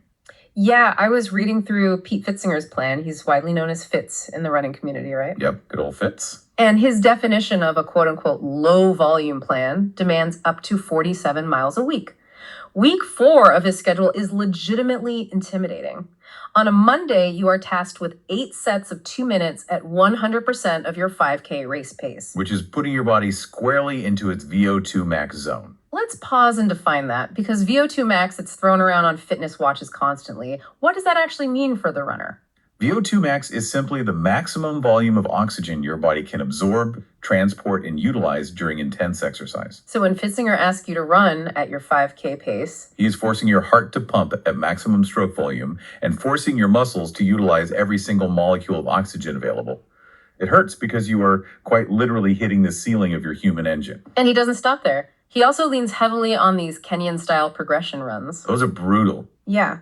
Yeah, I was reading through Pete Fitzinger's plan. He's widely known as Fitz in the running community, right? Yep, good old Fitz. And his definition of a quote-unquote low-volume plan demands up to 47 miles a week. Week 4 of his schedule is legitimately intimidating. On a Monday, you are tasked with 8 sets of 2 minutes at 100% of your 5K race pace. Which is putting your body squarely into its VO2 max zone. Let's pause and define that, because VO2 max, it's thrown around on fitness watches constantly. What does that actually mean for the runner? VO2 max is simply the maximum volume of oxygen your body can absorb, transport, and utilize during intense exercise. So when Fitzinger asks you to run at your 5K pace, he is forcing your heart to pump at maximum stroke volume and forcing your muscles to utilize every single molecule of oxygen available. It hurts because you are quite literally hitting the ceiling of your human engine. And he doesn't stop there. He also leans heavily on these Kenyan-style progression runs. Those are brutal. Yeah.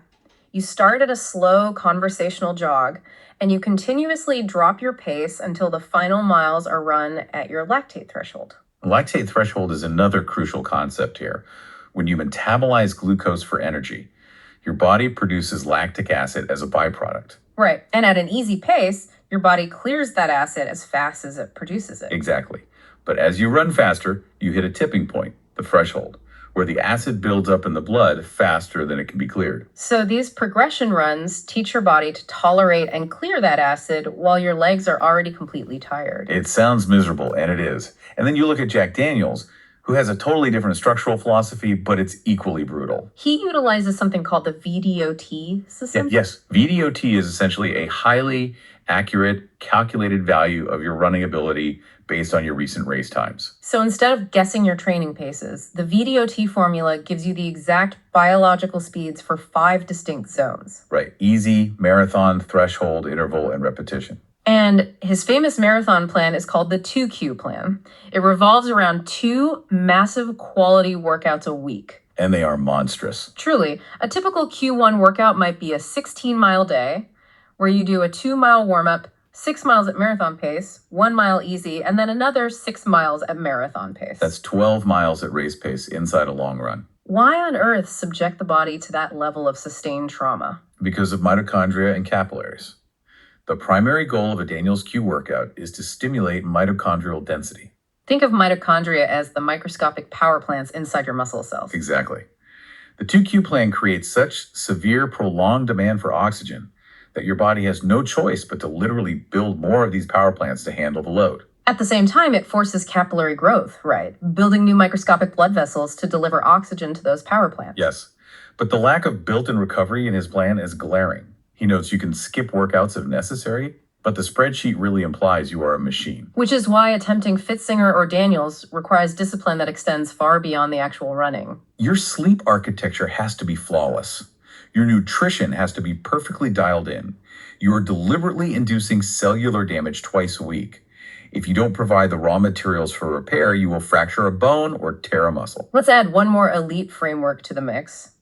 You start at a slow conversational jog, and you continuously drop your pace until the final miles are run at your lactate threshold. Lactate threshold is another crucial concept here. When you metabolize glucose for energy, your body produces lactic acid as a byproduct. Right. And at an easy pace, your body clears that acid as fast as it produces it. Exactly. But as you run faster, you hit a tipping point, the threshold, where the acid builds up in the blood faster than it can be cleared. So these progression runs teach your body to tolerate and clear that acid while your legs are already completely tired. It sounds miserable, and it is. And then you look at Jack Daniels, who has a totally different structural philosophy, but it's equally brutal. He utilizes something called the VDOT system. Yes, VDOT is essentially a highly accurate, calculated value of your running ability based on your recent race times. So instead of guessing your training paces, the VDOT formula gives you the exact biological speeds for 5 distinct zones. Right. Easy, marathon, threshold, interval, and repetition. And his famous marathon plan is called the 2Q plan. It revolves around 2 massive quality workouts a week. And they are monstrous. Truly, a typical Q1 workout might be a 16-mile day, where you do a 2-mile warm-up, 6 miles at marathon pace, 1 mile easy, and then another 6 miles at marathon pace. That's 12 miles at race pace inside a long run. Why on earth subject the body to that level of sustained trauma? Because of mitochondria and capillaries. The primary goal of a Daniels Q workout is to stimulate mitochondrial density. Think of mitochondria as the microscopic power plants inside your muscle cells. Exactly. The 2Q plan creates such severe prolonged demand for oxygen that your body has no choice but to literally build more of these power plants to handle the load. At the same time, it forces capillary growth, right? Building new microscopic blood vessels to deliver oxygen to those power plants. Yes, but the lack of built-in recovery in his plan is glaring. He notes you can skip workouts if necessary, but the spreadsheet really implies you are a machine. Which is why attempting Fitzinger or Daniels requires discipline that extends far beyond the actual running. Your sleep architecture has to be flawless. Your nutrition has to be perfectly dialed in. You are deliberately inducing cellular damage twice a week. If you don't provide the raw materials for repair, you will fracture a bone or tear a muscle. Let's add one more elite framework to the mix.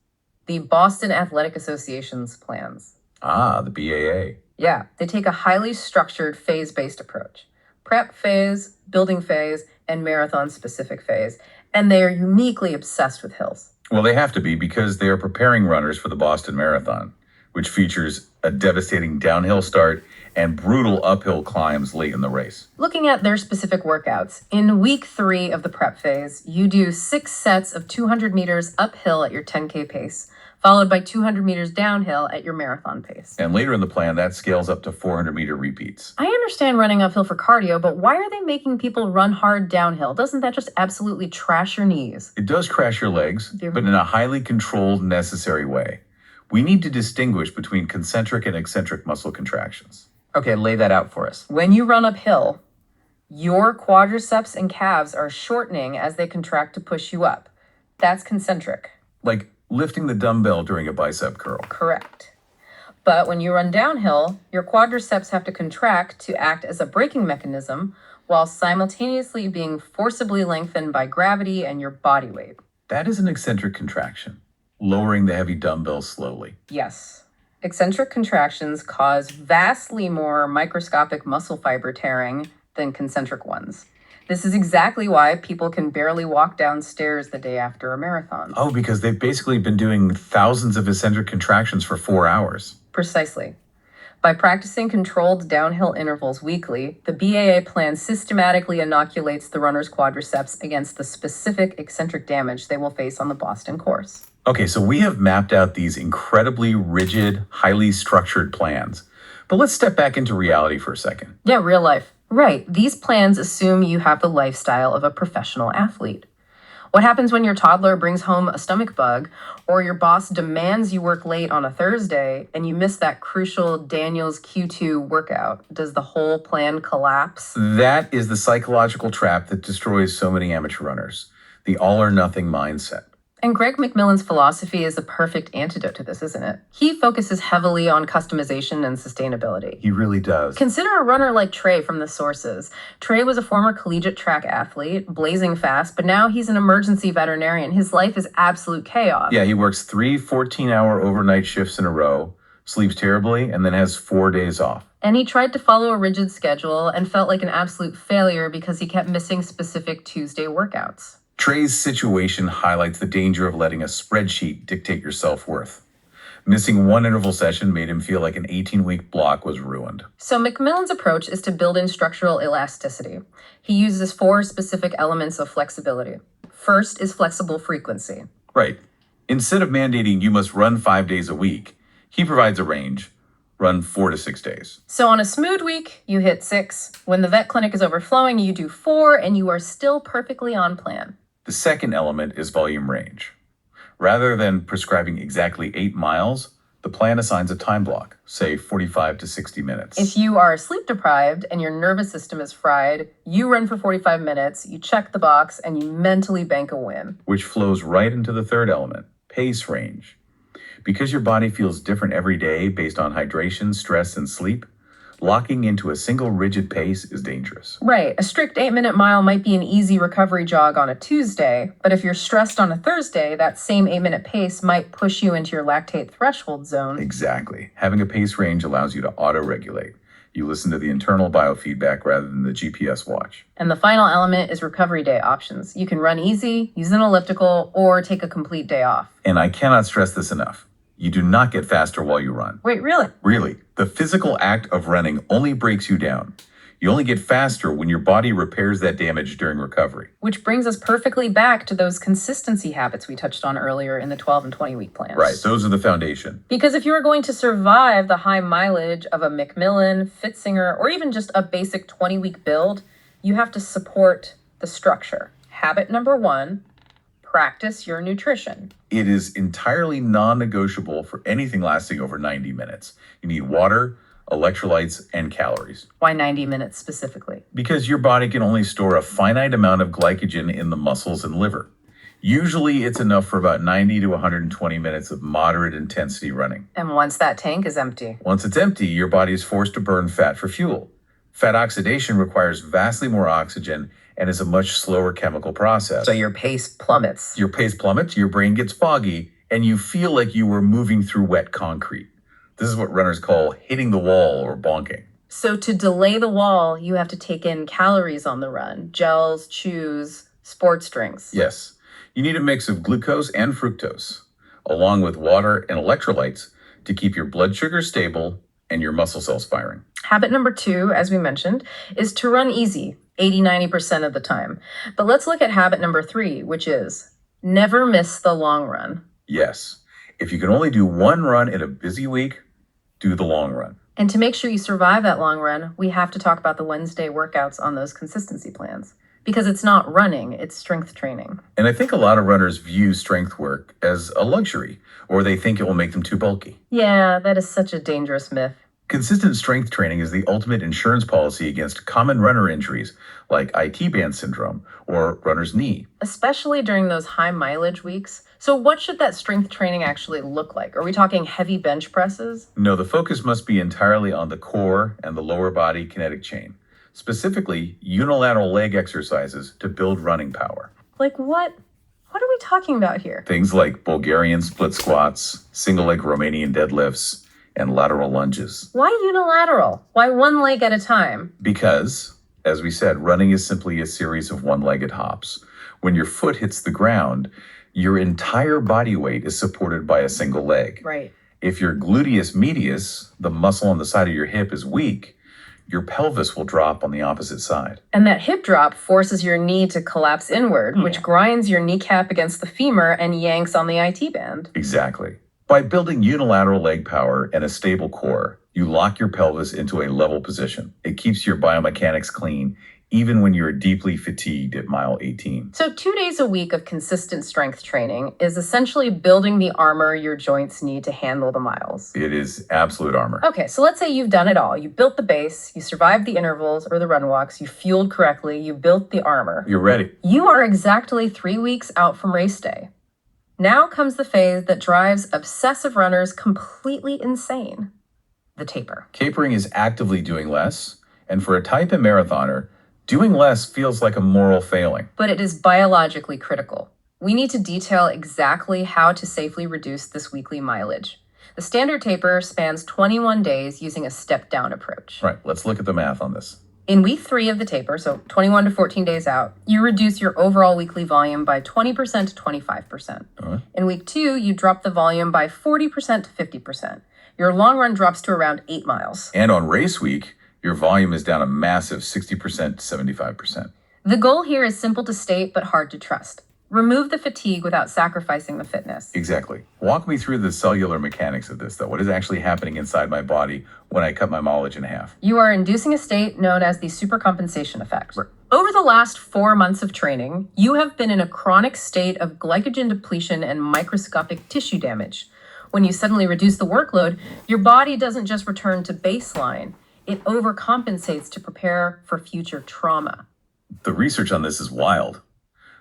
The Boston Athletic Association's plans. Ah, the BAA. Yeah, they take a highly structured phase-based approach. Prep phase, building phase, and marathon-specific phase. And they are uniquely obsessed with hills. Well, they have to be because they are preparing runners for the Boston Marathon, which features a devastating downhill start and brutal uphill climbs late in the race. Looking at their specific workouts, in week 3 of the prep phase, you do 6 sets of 200 meters uphill at your 10K pace, followed by 200 meters downhill at your marathon pace. And later in the plan, that scales up to 400-meter repeats. I understand running uphill for cardio, but why are they making people run hard downhill? Doesn't that just absolutely trash your knees? It does crash your legs, but in a highly controlled, necessary way. We need to distinguish between concentric and eccentric muscle contractions. Okay, lay that out for us. When you run uphill, your quadriceps and calves are shortening as they contract to push you up. That's concentric. Like lifting the dumbbell during a bicep curl. Correct. But when you run downhill, your quadriceps have to contract to act as a braking mechanism while simultaneously being forcibly lengthened by gravity and your body weight. That is an eccentric contraction, lowering the heavy dumbbell slowly. Yes. Eccentric contractions cause vastly more microscopic muscle fiber tearing than concentric ones. This is exactly why people can barely walk downstairs the day after a marathon. Oh, because they've basically been doing thousands of eccentric contractions for 4 hours. Precisely. By practicing controlled downhill intervals weekly, the BAA plan systematically inoculates the runner's quadriceps against the specific eccentric damage they will face on the Boston course. Okay, so we have mapped out these incredibly rigid, highly structured plans. But let's step back into reality for a second. Yeah, real life. Right. These plans assume you have the lifestyle of a professional athlete. What happens when your toddler brings home a stomach bug, or your boss demands you work late on a Thursday and you miss that crucial Daniel's Q2 workout? Does the whole plan collapse? That is the psychological trap that destroys so many amateur runners, the all-or-nothing mindset. And Greg McMillan's philosophy is the perfect antidote to this, isn't it? He focuses heavily on customization and sustainability. He really does. Consider a runner like Trey from the sources. Trey was a former collegiate track athlete, blazing fast, but now he's an emergency veterinarian. His life is absolute chaos. Yeah, he works 3 14-hour overnight shifts in a row, sleeps terribly, and then has 4 days off. And he tried to follow a rigid schedule and felt like an absolute failure because he kept missing specific Tuesday workouts. Trey's situation highlights the danger of letting a spreadsheet dictate your self-worth. Missing one interval session made him feel like an 18-week block was ruined. So McMillan's approach is to build in structural elasticity. He uses 4 specific elements of flexibility. First is flexible frequency. Right. Instead of mandating you must run 5 days a week, he provides a range. Run 4 to 6 days. So on a smooth week, you hit 6. When the vet clinic is overflowing, you do 4, and you are still perfectly on plan. The second element is volume range. Rather than prescribing exactly 8 miles, the plan assigns a time block, say 45 to 60 minutes. If you are sleep deprived and your nervous system is fried, you run for 45 minutes, you check the box, and you mentally bank a win. Which flows right into the third element, pace range. Because your body feels different every day based on hydration, stress, and sleep, locking into a single rigid pace is dangerous. Right. A strict 8-minute mile might be an easy recovery jog on a Tuesday, but if you're stressed on a Thursday, that same 8-minute pace might push you into your lactate threshold zone. Exactly. Having a pace range allows you to auto-regulate. You listen to the internal biofeedback rather than the GPS watch. And the final element is recovery day options. You can run easy, use an elliptical, or take a complete day off. And I cannot stress this enough. You do not get faster while you run. Wait, really? Really. The physical act of running only breaks you down. You only get faster when your body repairs that damage during recovery. Which brings us perfectly back to those consistency habits we touched on earlier in the 12 and 20-week plans. Right, those are the foundation. Because if you are going to survive the high mileage of a McMillan, Fitzinger, or even just a basic 20-week build, you have to support the structure. Habit number 1, practice your nutrition. It is entirely non-negotiable for anything lasting over 90 minutes. You need water, electrolytes, and calories. Why 90 minutes specifically? Because your body can only store a finite amount of glycogen in the muscles and liver. Usually it's enough for about 90 to 120 minutes of moderate intensity running. And once that tank is empty? Once it's empty, your body is forced to burn fat for fuel. Fat oxidation requires vastly more oxygen and is a much slower chemical process. So your pace plummets. Your pace plummets, your brain gets foggy, and you feel like you were moving through wet concrete. This is what runners call hitting the wall or bonking. So to delay the wall, you have to take in calories on the run, gels, chews, sports drinks. Yes, you need a mix of glucose and fructose, along with water and electrolytes to keep your blood sugar stable and your muscle cells firing. Habit number 2, as we mentioned, is to run easy 80-90% of the time. But let's look at habit number 3, which is never miss the long run. Yes, if you can only do one run in a busy week, do the long run. And to make sure you survive that long run, we have to talk about the Wednesday workouts on those consistency plans. Because it's not running, it's strength training. And I think a lot of runners view strength work as a luxury, or they think it will make them too bulky. Yeah, that is such a dangerous myth. Consistent strength training is the ultimate insurance policy against common runner injuries like IT band syndrome or runner's knee. Especially during those high mileage weeks. So what should that strength training actually look like? Are we talking heavy bench presses? No, the focus must be entirely on the core and the lower body kinetic chain. Specifically, unilateral leg exercises to build running power. Like what? What are we talking about here? Things like Bulgarian split squats, single leg Romanian deadlifts, and lateral lunges. Why unilateral? Why one leg at a time? Because, as we said, running is simply a series of one-legged hops. When your foot hits the ground, your entire body weight is supported by a single leg. Right. If your gluteus medius, the muscle on the side of your hip, is weak, your pelvis will drop on the opposite side. And that hip drop forces your knee to collapse inward, which grinds your kneecap against the femur and yanks on the IT band. Exactly. By building unilateral leg power and a stable core, you lock your pelvis into a level position. It keeps your biomechanics clean, even when you're deeply fatigued at mile 18. So 2 days a week of consistent strength training is essentially building the armor your joints need to handle the miles. It is absolute armor. Okay, so let's say you've done it all. You built the base, you survived the intervals or the run walks, you fueled correctly, you built the armor. You're ready. You are exactly 3 weeks out from race day. Now comes the phase that drives obsessive runners completely insane: the taper. Capering is actively doing less, and for a type A marathoner, doing less feels like a moral failing. But it is biologically critical. We need to detail exactly how to safely reduce this weekly mileage. The standard taper spans 21 days using a step-down approach. Right, let's look at the math on this. In week 3 of the taper, so 21 to 14 days out, you reduce your overall weekly volume by 20% to 25%. In week 2, you drop the volume by 40% to 50%. Your long run drops to around 8 miles. And on race week, your volume is down a massive 60% to 75%. The goal here is simple to state but hard to trust. Remove the fatigue without sacrificing the fitness. Exactly. Walk me through the cellular mechanics of this, though. What is actually happening inside my body when I cut my mileage in half? You are inducing a state known as the supercompensation effect. Right. Over the last 4 months of training, you have been in a chronic state of glycogen depletion and microscopic tissue damage. When you suddenly reduce the workload, your body doesn't just return to baseline, it overcompensates to prepare for future trauma. The research on this is wild.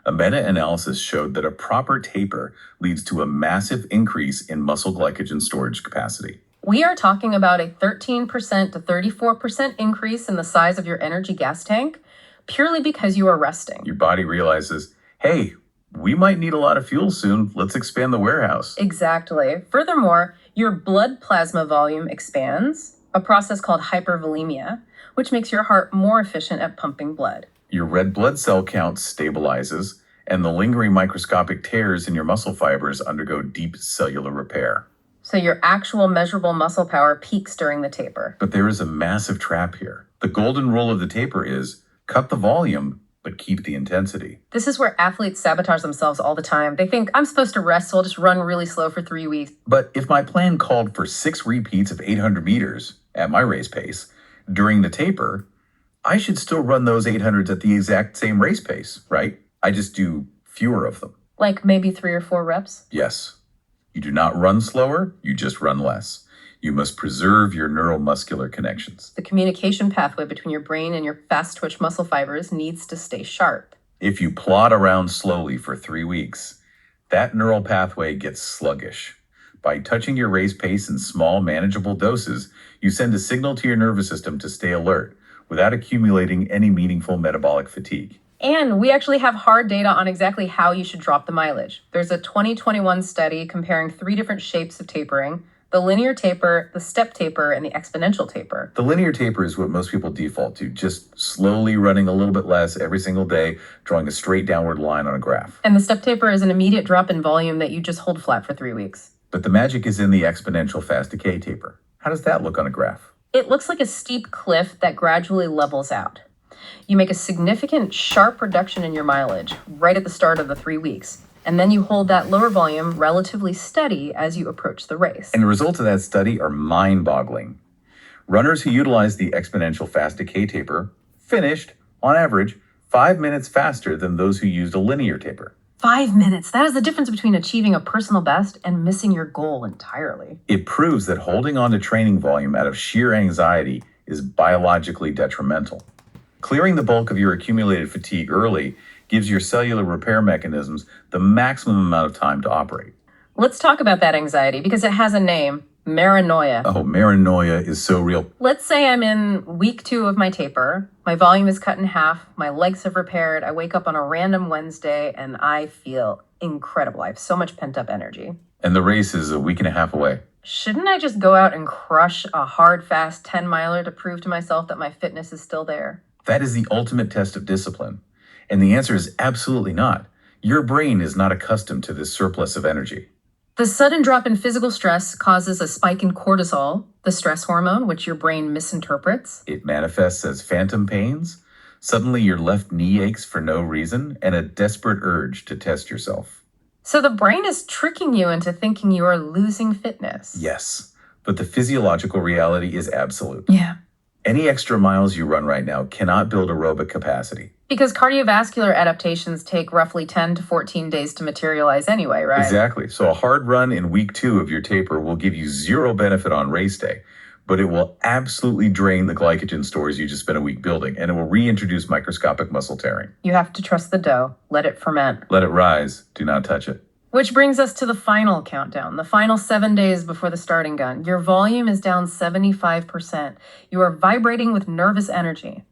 A meta-analysis showed that a proper taper leads to a massive increase in muscle glycogen storage capacity. We are talking about a 13% to 34% increase in the size of your energy gas tank, purely because you are resting. Your body realizes, hey, we might need a lot of fuel soon. Let's expand the warehouse. Exactly. Furthermore, your blood plasma volume expands, a process called hypervolemia, which makes your heart more efficient at pumping blood. Your red blood cell count stabilizes, and the lingering microscopic tears in your muscle fibers undergo deep cellular repair. So your actual measurable muscle power peaks during the taper. But there is a massive trap here. The golden rule of the taper is cut the volume, but keep the intensity. This is where athletes sabotage themselves all the time. They think, I'm supposed to rest, so I'll just run really slow for 3 weeks. But if my plan called for 6 repeats of 800 meters at my race pace during the taper, I should still run those 800s at the exact same race pace, right? I just do fewer of them. Like maybe 3 or 4 reps? Yes. You do not run slower, you just run less. You must preserve your neuromuscular connections. The communication pathway between your brain and your fast twitch muscle fibers needs to stay sharp. If you plod around slowly for 3 weeks, that neural pathway gets sluggish. By touching your race pace in small, manageable doses, you send a signal to your nervous system to stay alert without accumulating any meaningful metabolic fatigue. And we actually have hard data on exactly how you should drop the mileage. There's a 2021 study comparing 3 different shapes of tapering: the linear taper, the step taper, and the exponential taper. The linear taper is what most people default to, just slowly running a little bit less every single day, drawing a straight downward line on a graph. And the step taper is an immediate drop in volume that you just hold flat for 3 weeks. But the magic is in the exponential fast decay taper. How does that look on a graph? It looks like a steep cliff that gradually levels out. You make a significant, sharp reduction in your mileage right at the start of the 3 weeks, and then you hold that lower volume relatively steady as you approach the race. And the results of that study are mind-boggling. Runners who utilize the exponential fast decay taper finished, on average, 5 minutes faster than those who used a linear taper. 5 minutes. That is the difference between achieving a personal best and missing your goal entirely. It proves that holding on to training volume out of sheer anxiety is biologically detrimental. Clearing the bulk of your accumulated fatigue early gives your cellular repair mechanisms the maximum amount of time to operate. Let's talk about that anxiety because it has a name: paranoia. Oh, paranoia is so real. Let's say I'm in week 2 of my taper. My volume is cut in half. My legs have repaired. I wake up on a random Wednesday and I feel incredible. I have so much pent up energy. And the race is a week and a half away. Shouldn't I just go out and crush a hard, fast 10-miler to prove to myself that my fitness is still there? That is the ultimate test of discipline. And the answer is absolutely not. Your brain is not accustomed to this surplus of energy. The sudden drop in physical stress causes a spike in cortisol, the stress hormone, which your brain misinterprets. It manifests as phantom pains. Suddenly your left knee aches for no reason and a desperate urge to test yourself. So the brain is tricking you into thinking you are losing fitness. Yes, but the physiological reality is absolute. Yeah. Any extra miles you run right now cannot build aerobic capacity. Because cardiovascular adaptations take roughly 10 to 14 days to materialize anyway, right? Exactly. So a hard run in week 2 of your taper will give you zero benefit on race day, but it will absolutely drain the glycogen stores you just spent a week building, and it will reintroduce microscopic muscle tearing. You have to trust the dough. Let it ferment. Let it rise. Do not touch it. Which brings us to the final countdown, the final 7 days before the starting gun. Your volume is down 75%. You are vibrating with nervous energy.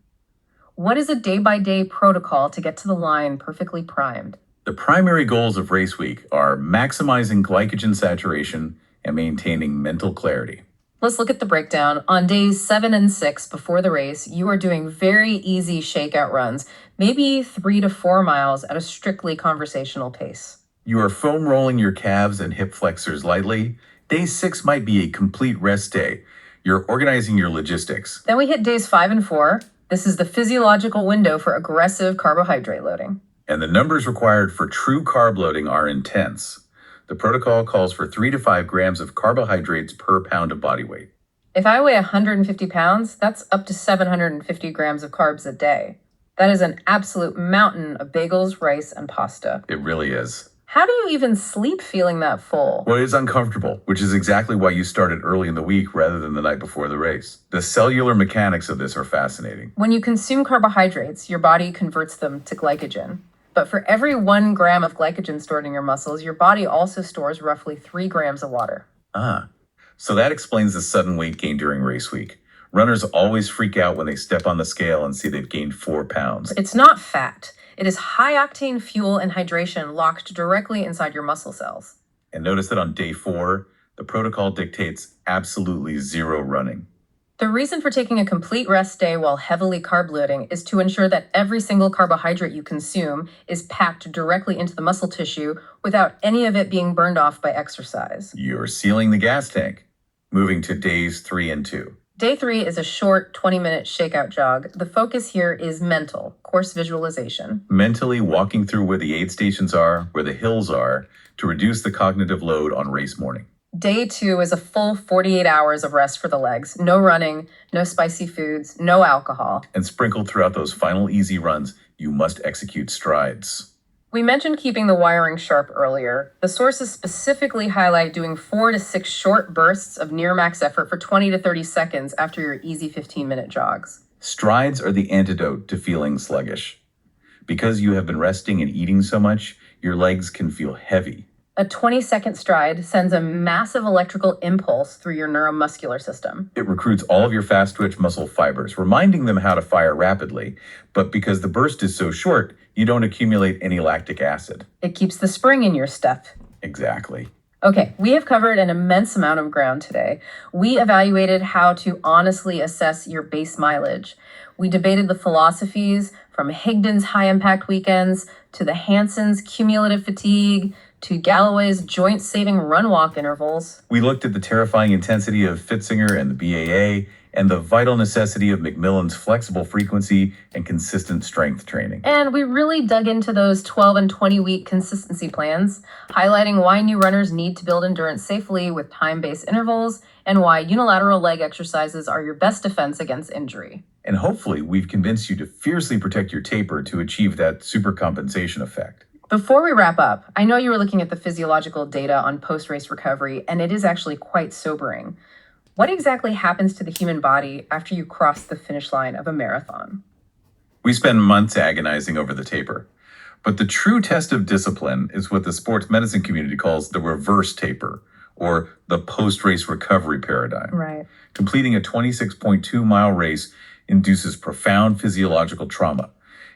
What is a day-by-day protocol to get to the line perfectly primed? The primary goals of race week are maximizing glycogen saturation and maintaining mental clarity. Let's look at the breakdown. On days 7 and 6 before the race, you are doing very easy shakeout runs, maybe 3 to 4 miles at a strictly conversational pace. You are foam rolling your calves and hip flexors lightly. Day 6 might be a complete rest day. You're organizing your logistics. Then we hit days 5 and 4. This is the physiological window for aggressive carbohydrate loading. And the numbers required for true carb loading are intense. The protocol calls for 3 to 5 grams of carbohydrates per pound of body weight. If I weigh 150 pounds, that's up to 750 grams of carbs a day. That is an absolute mountain of bagels, rice, and pasta. It really is. How do you even sleep feeling that full? Well, it is uncomfortable, which is exactly why you started early in the week rather than the night before the race. The cellular mechanics of this are fascinating. When you consume carbohydrates, your body converts them to glycogen. But for every 1 gram of glycogen stored in your muscles, your body also stores roughly 3 grams of water. So that explains the sudden weight gain during race week. Runners always freak out when they step on the scale and see they've gained 4 pounds. It's not fat. It is high-octane fuel and hydration locked directly inside your muscle cells. And notice that on day 4, the protocol dictates absolutely zero running. The reason for taking a complete rest day while heavily carb loading is to ensure that every single carbohydrate you consume is packed directly into the muscle tissue without any of it being burned off by exercise. You're sealing the gas tank. Moving to days 3 and 2. Day 3 is a short 20-minute shakeout jog. The focus here is mental, course visualization. Mentally walking through where the aid stations are, where the hills are, to reduce the cognitive load on race morning. Day 2 is a full 48 hours of rest for the legs. No running, no spicy foods, no alcohol. And sprinkled throughout those final easy runs, you must execute strides. We mentioned keeping the wiring sharp earlier. The sources specifically highlight doing 4 to 6 short bursts of near max effort for 20 to 30 seconds after your easy 15-minute jogs. Strides are the antidote to feeling sluggish. Because you have been resting and eating so much, your legs can feel heavy. A 20-second stride sends a massive electrical impulse through your neuromuscular system. It recruits all of your fast-twitch muscle fibers, reminding them how to fire rapidly. But because the burst is so short, you don't accumulate any lactic acid. It keeps the spring in your step. Exactly. Okay, we have covered an immense amount of ground today. We evaluated how to honestly assess your base mileage. We debated the philosophies from Higdon's high-impact weekends to the Hanson's cumulative fatigue to Galloway's joint-saving run-walk intervals. We looked at the terrifying intensity of Fitzinger and the BAA and the vital necessity of McMillan's flexible frequency and consistent strength training. And we really dug into those 12 and 20-week consistency plans, highlighting why new runners need to build endurance safely with time-based intervals and why unilateral leg exercises are your best defense against injury. And hopefully, we've convinced you to fiercely protect your taper to achieve that supercompensation effect. Before we wrap up, I know you were looking at the physiological data on post-race recovery, and it is actually quite sobering. What exactly happens to the human body after you cross the finish line of a marathon? We spend months agonizing over the taper. But the true test of discipline is what the sports medicine community calls the reverse taper, or the post-race recovery paradigm. Right. Completing a 26.2-mile race induces profound physiological trauma.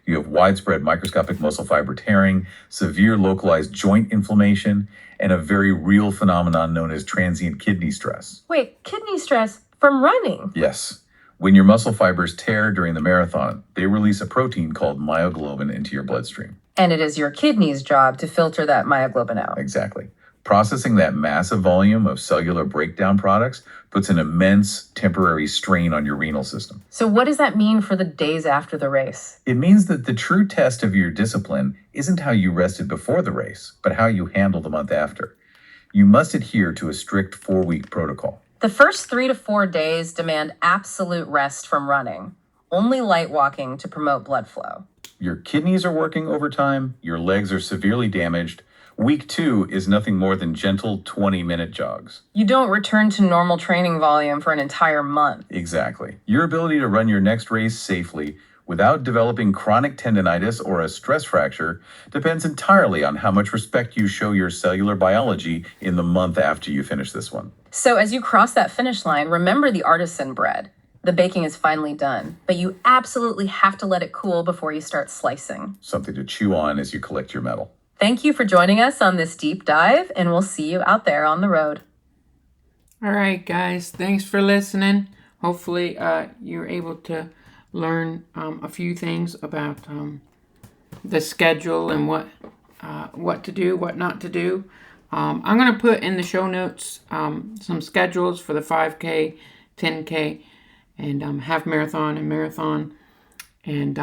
You have widespread microscopic muscle fiber tearing, severe localized joint inflammation, and a very real phenomenon known as transient kidney stress. Wait, kidney stress from running? Yes. When your muscle fibers tear during the marathon, they release a protein called myoglobin into your bloodstream. And it is your kidney's job to filter that myoglobin out. Exactly. Processing that massive volume of cellular breakdown products puts an immense temporary strain on your renal system. So what does that mean for the days after the race? It means that the true test of your discipline isn't how you rested before the race, but how you handle the month after. You must adhere to a strict 4-week protocol. The first 3 to 4 days demand absolute rest from running, only light walking to promote blood flow. Your kidneys are working overtime, your legs are severely damaged. Week 2 is nothing more than gentle 20-minute jogs. You don't return to normal training volume for an entire month. Exactly. Your ability to run your next race safely without developing chronic tendonitis or a stress fracture depends entirely on how much respect you show your cellular biology in the month after you finish this one. So as you cross that finish line, remember the artisan bread. The baking is finally done, but you absolutely have to let it cool before you start slicing. Something to chew on as you collect your medal. Thank you for joining us on this deep dive, and we'll see you out there on the road. All right, guys. Thanks for listening. Hopefully, you're able to learn a few things about the schedule and what to do, what not to do. I'm going to put in the show notes some schedules for the 5K, 10K, and half marathon and marathon. And,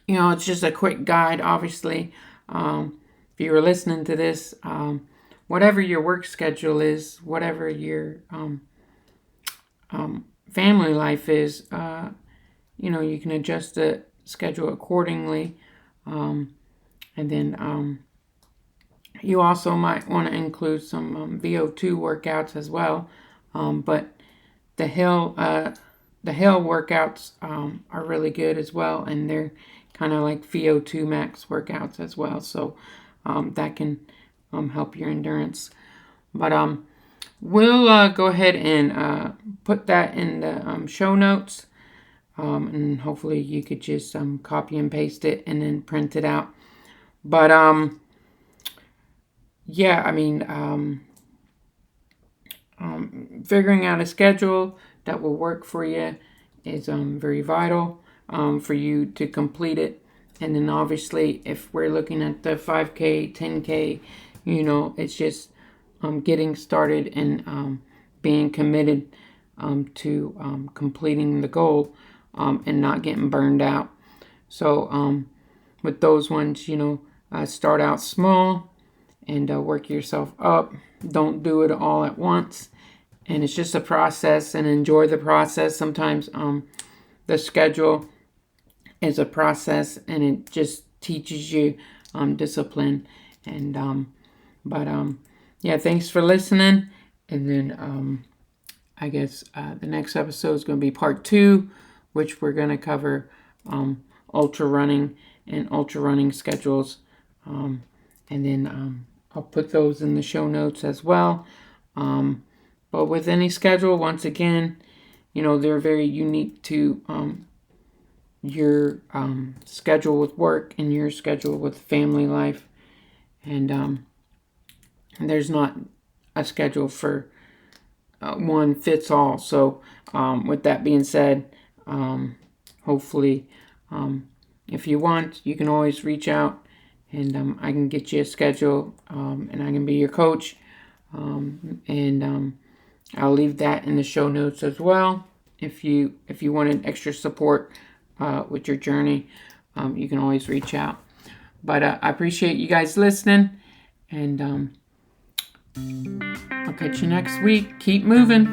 it's just a quick guide, obviously. If you were listening to this, whatever your work schedule is, whatever your family life is, you can adjust the schedule accordingly. And then you also might want to include some VO2 workouts as well. But the hill workouts are really good as well, and they're kind of like VO2 max workouts as well. So that can help your endurance. But we'll go ahead and put that in the show notes. And hopefully you could just copy and paste it and then print it out. But figuring out a schedule that will work for you is very vital for you to complete it. And then obviously if we're looking at the 5K, 10K, it's just getting started and being committed to completing the goal and not getting burned out. So with those ones, start out small and work yourself up. Don't do it all at once. And it's just a process, and enjoy the process. Sometimes the schedule is a process, and it just teaches you discipline. And thanks for listening. And then I guess the next episode is going to be part 2, which we're going to cover ultra running and ultra running schedules. And then I'll put those in the show notes as well. But with any schedule, once again, they're very unique to your schedule with work and your schedule with family life. And there's not a schedule for one fits all. So with that being said, hopefully if you want, you can always reach out, and I can get you a schedule, and I can be your coach. And I'll leave that in the show notes as well. If you wanted extra support with your journey, you can always reach out. But I appreciate you guys listening, and I'll catch you next week. Keep moving.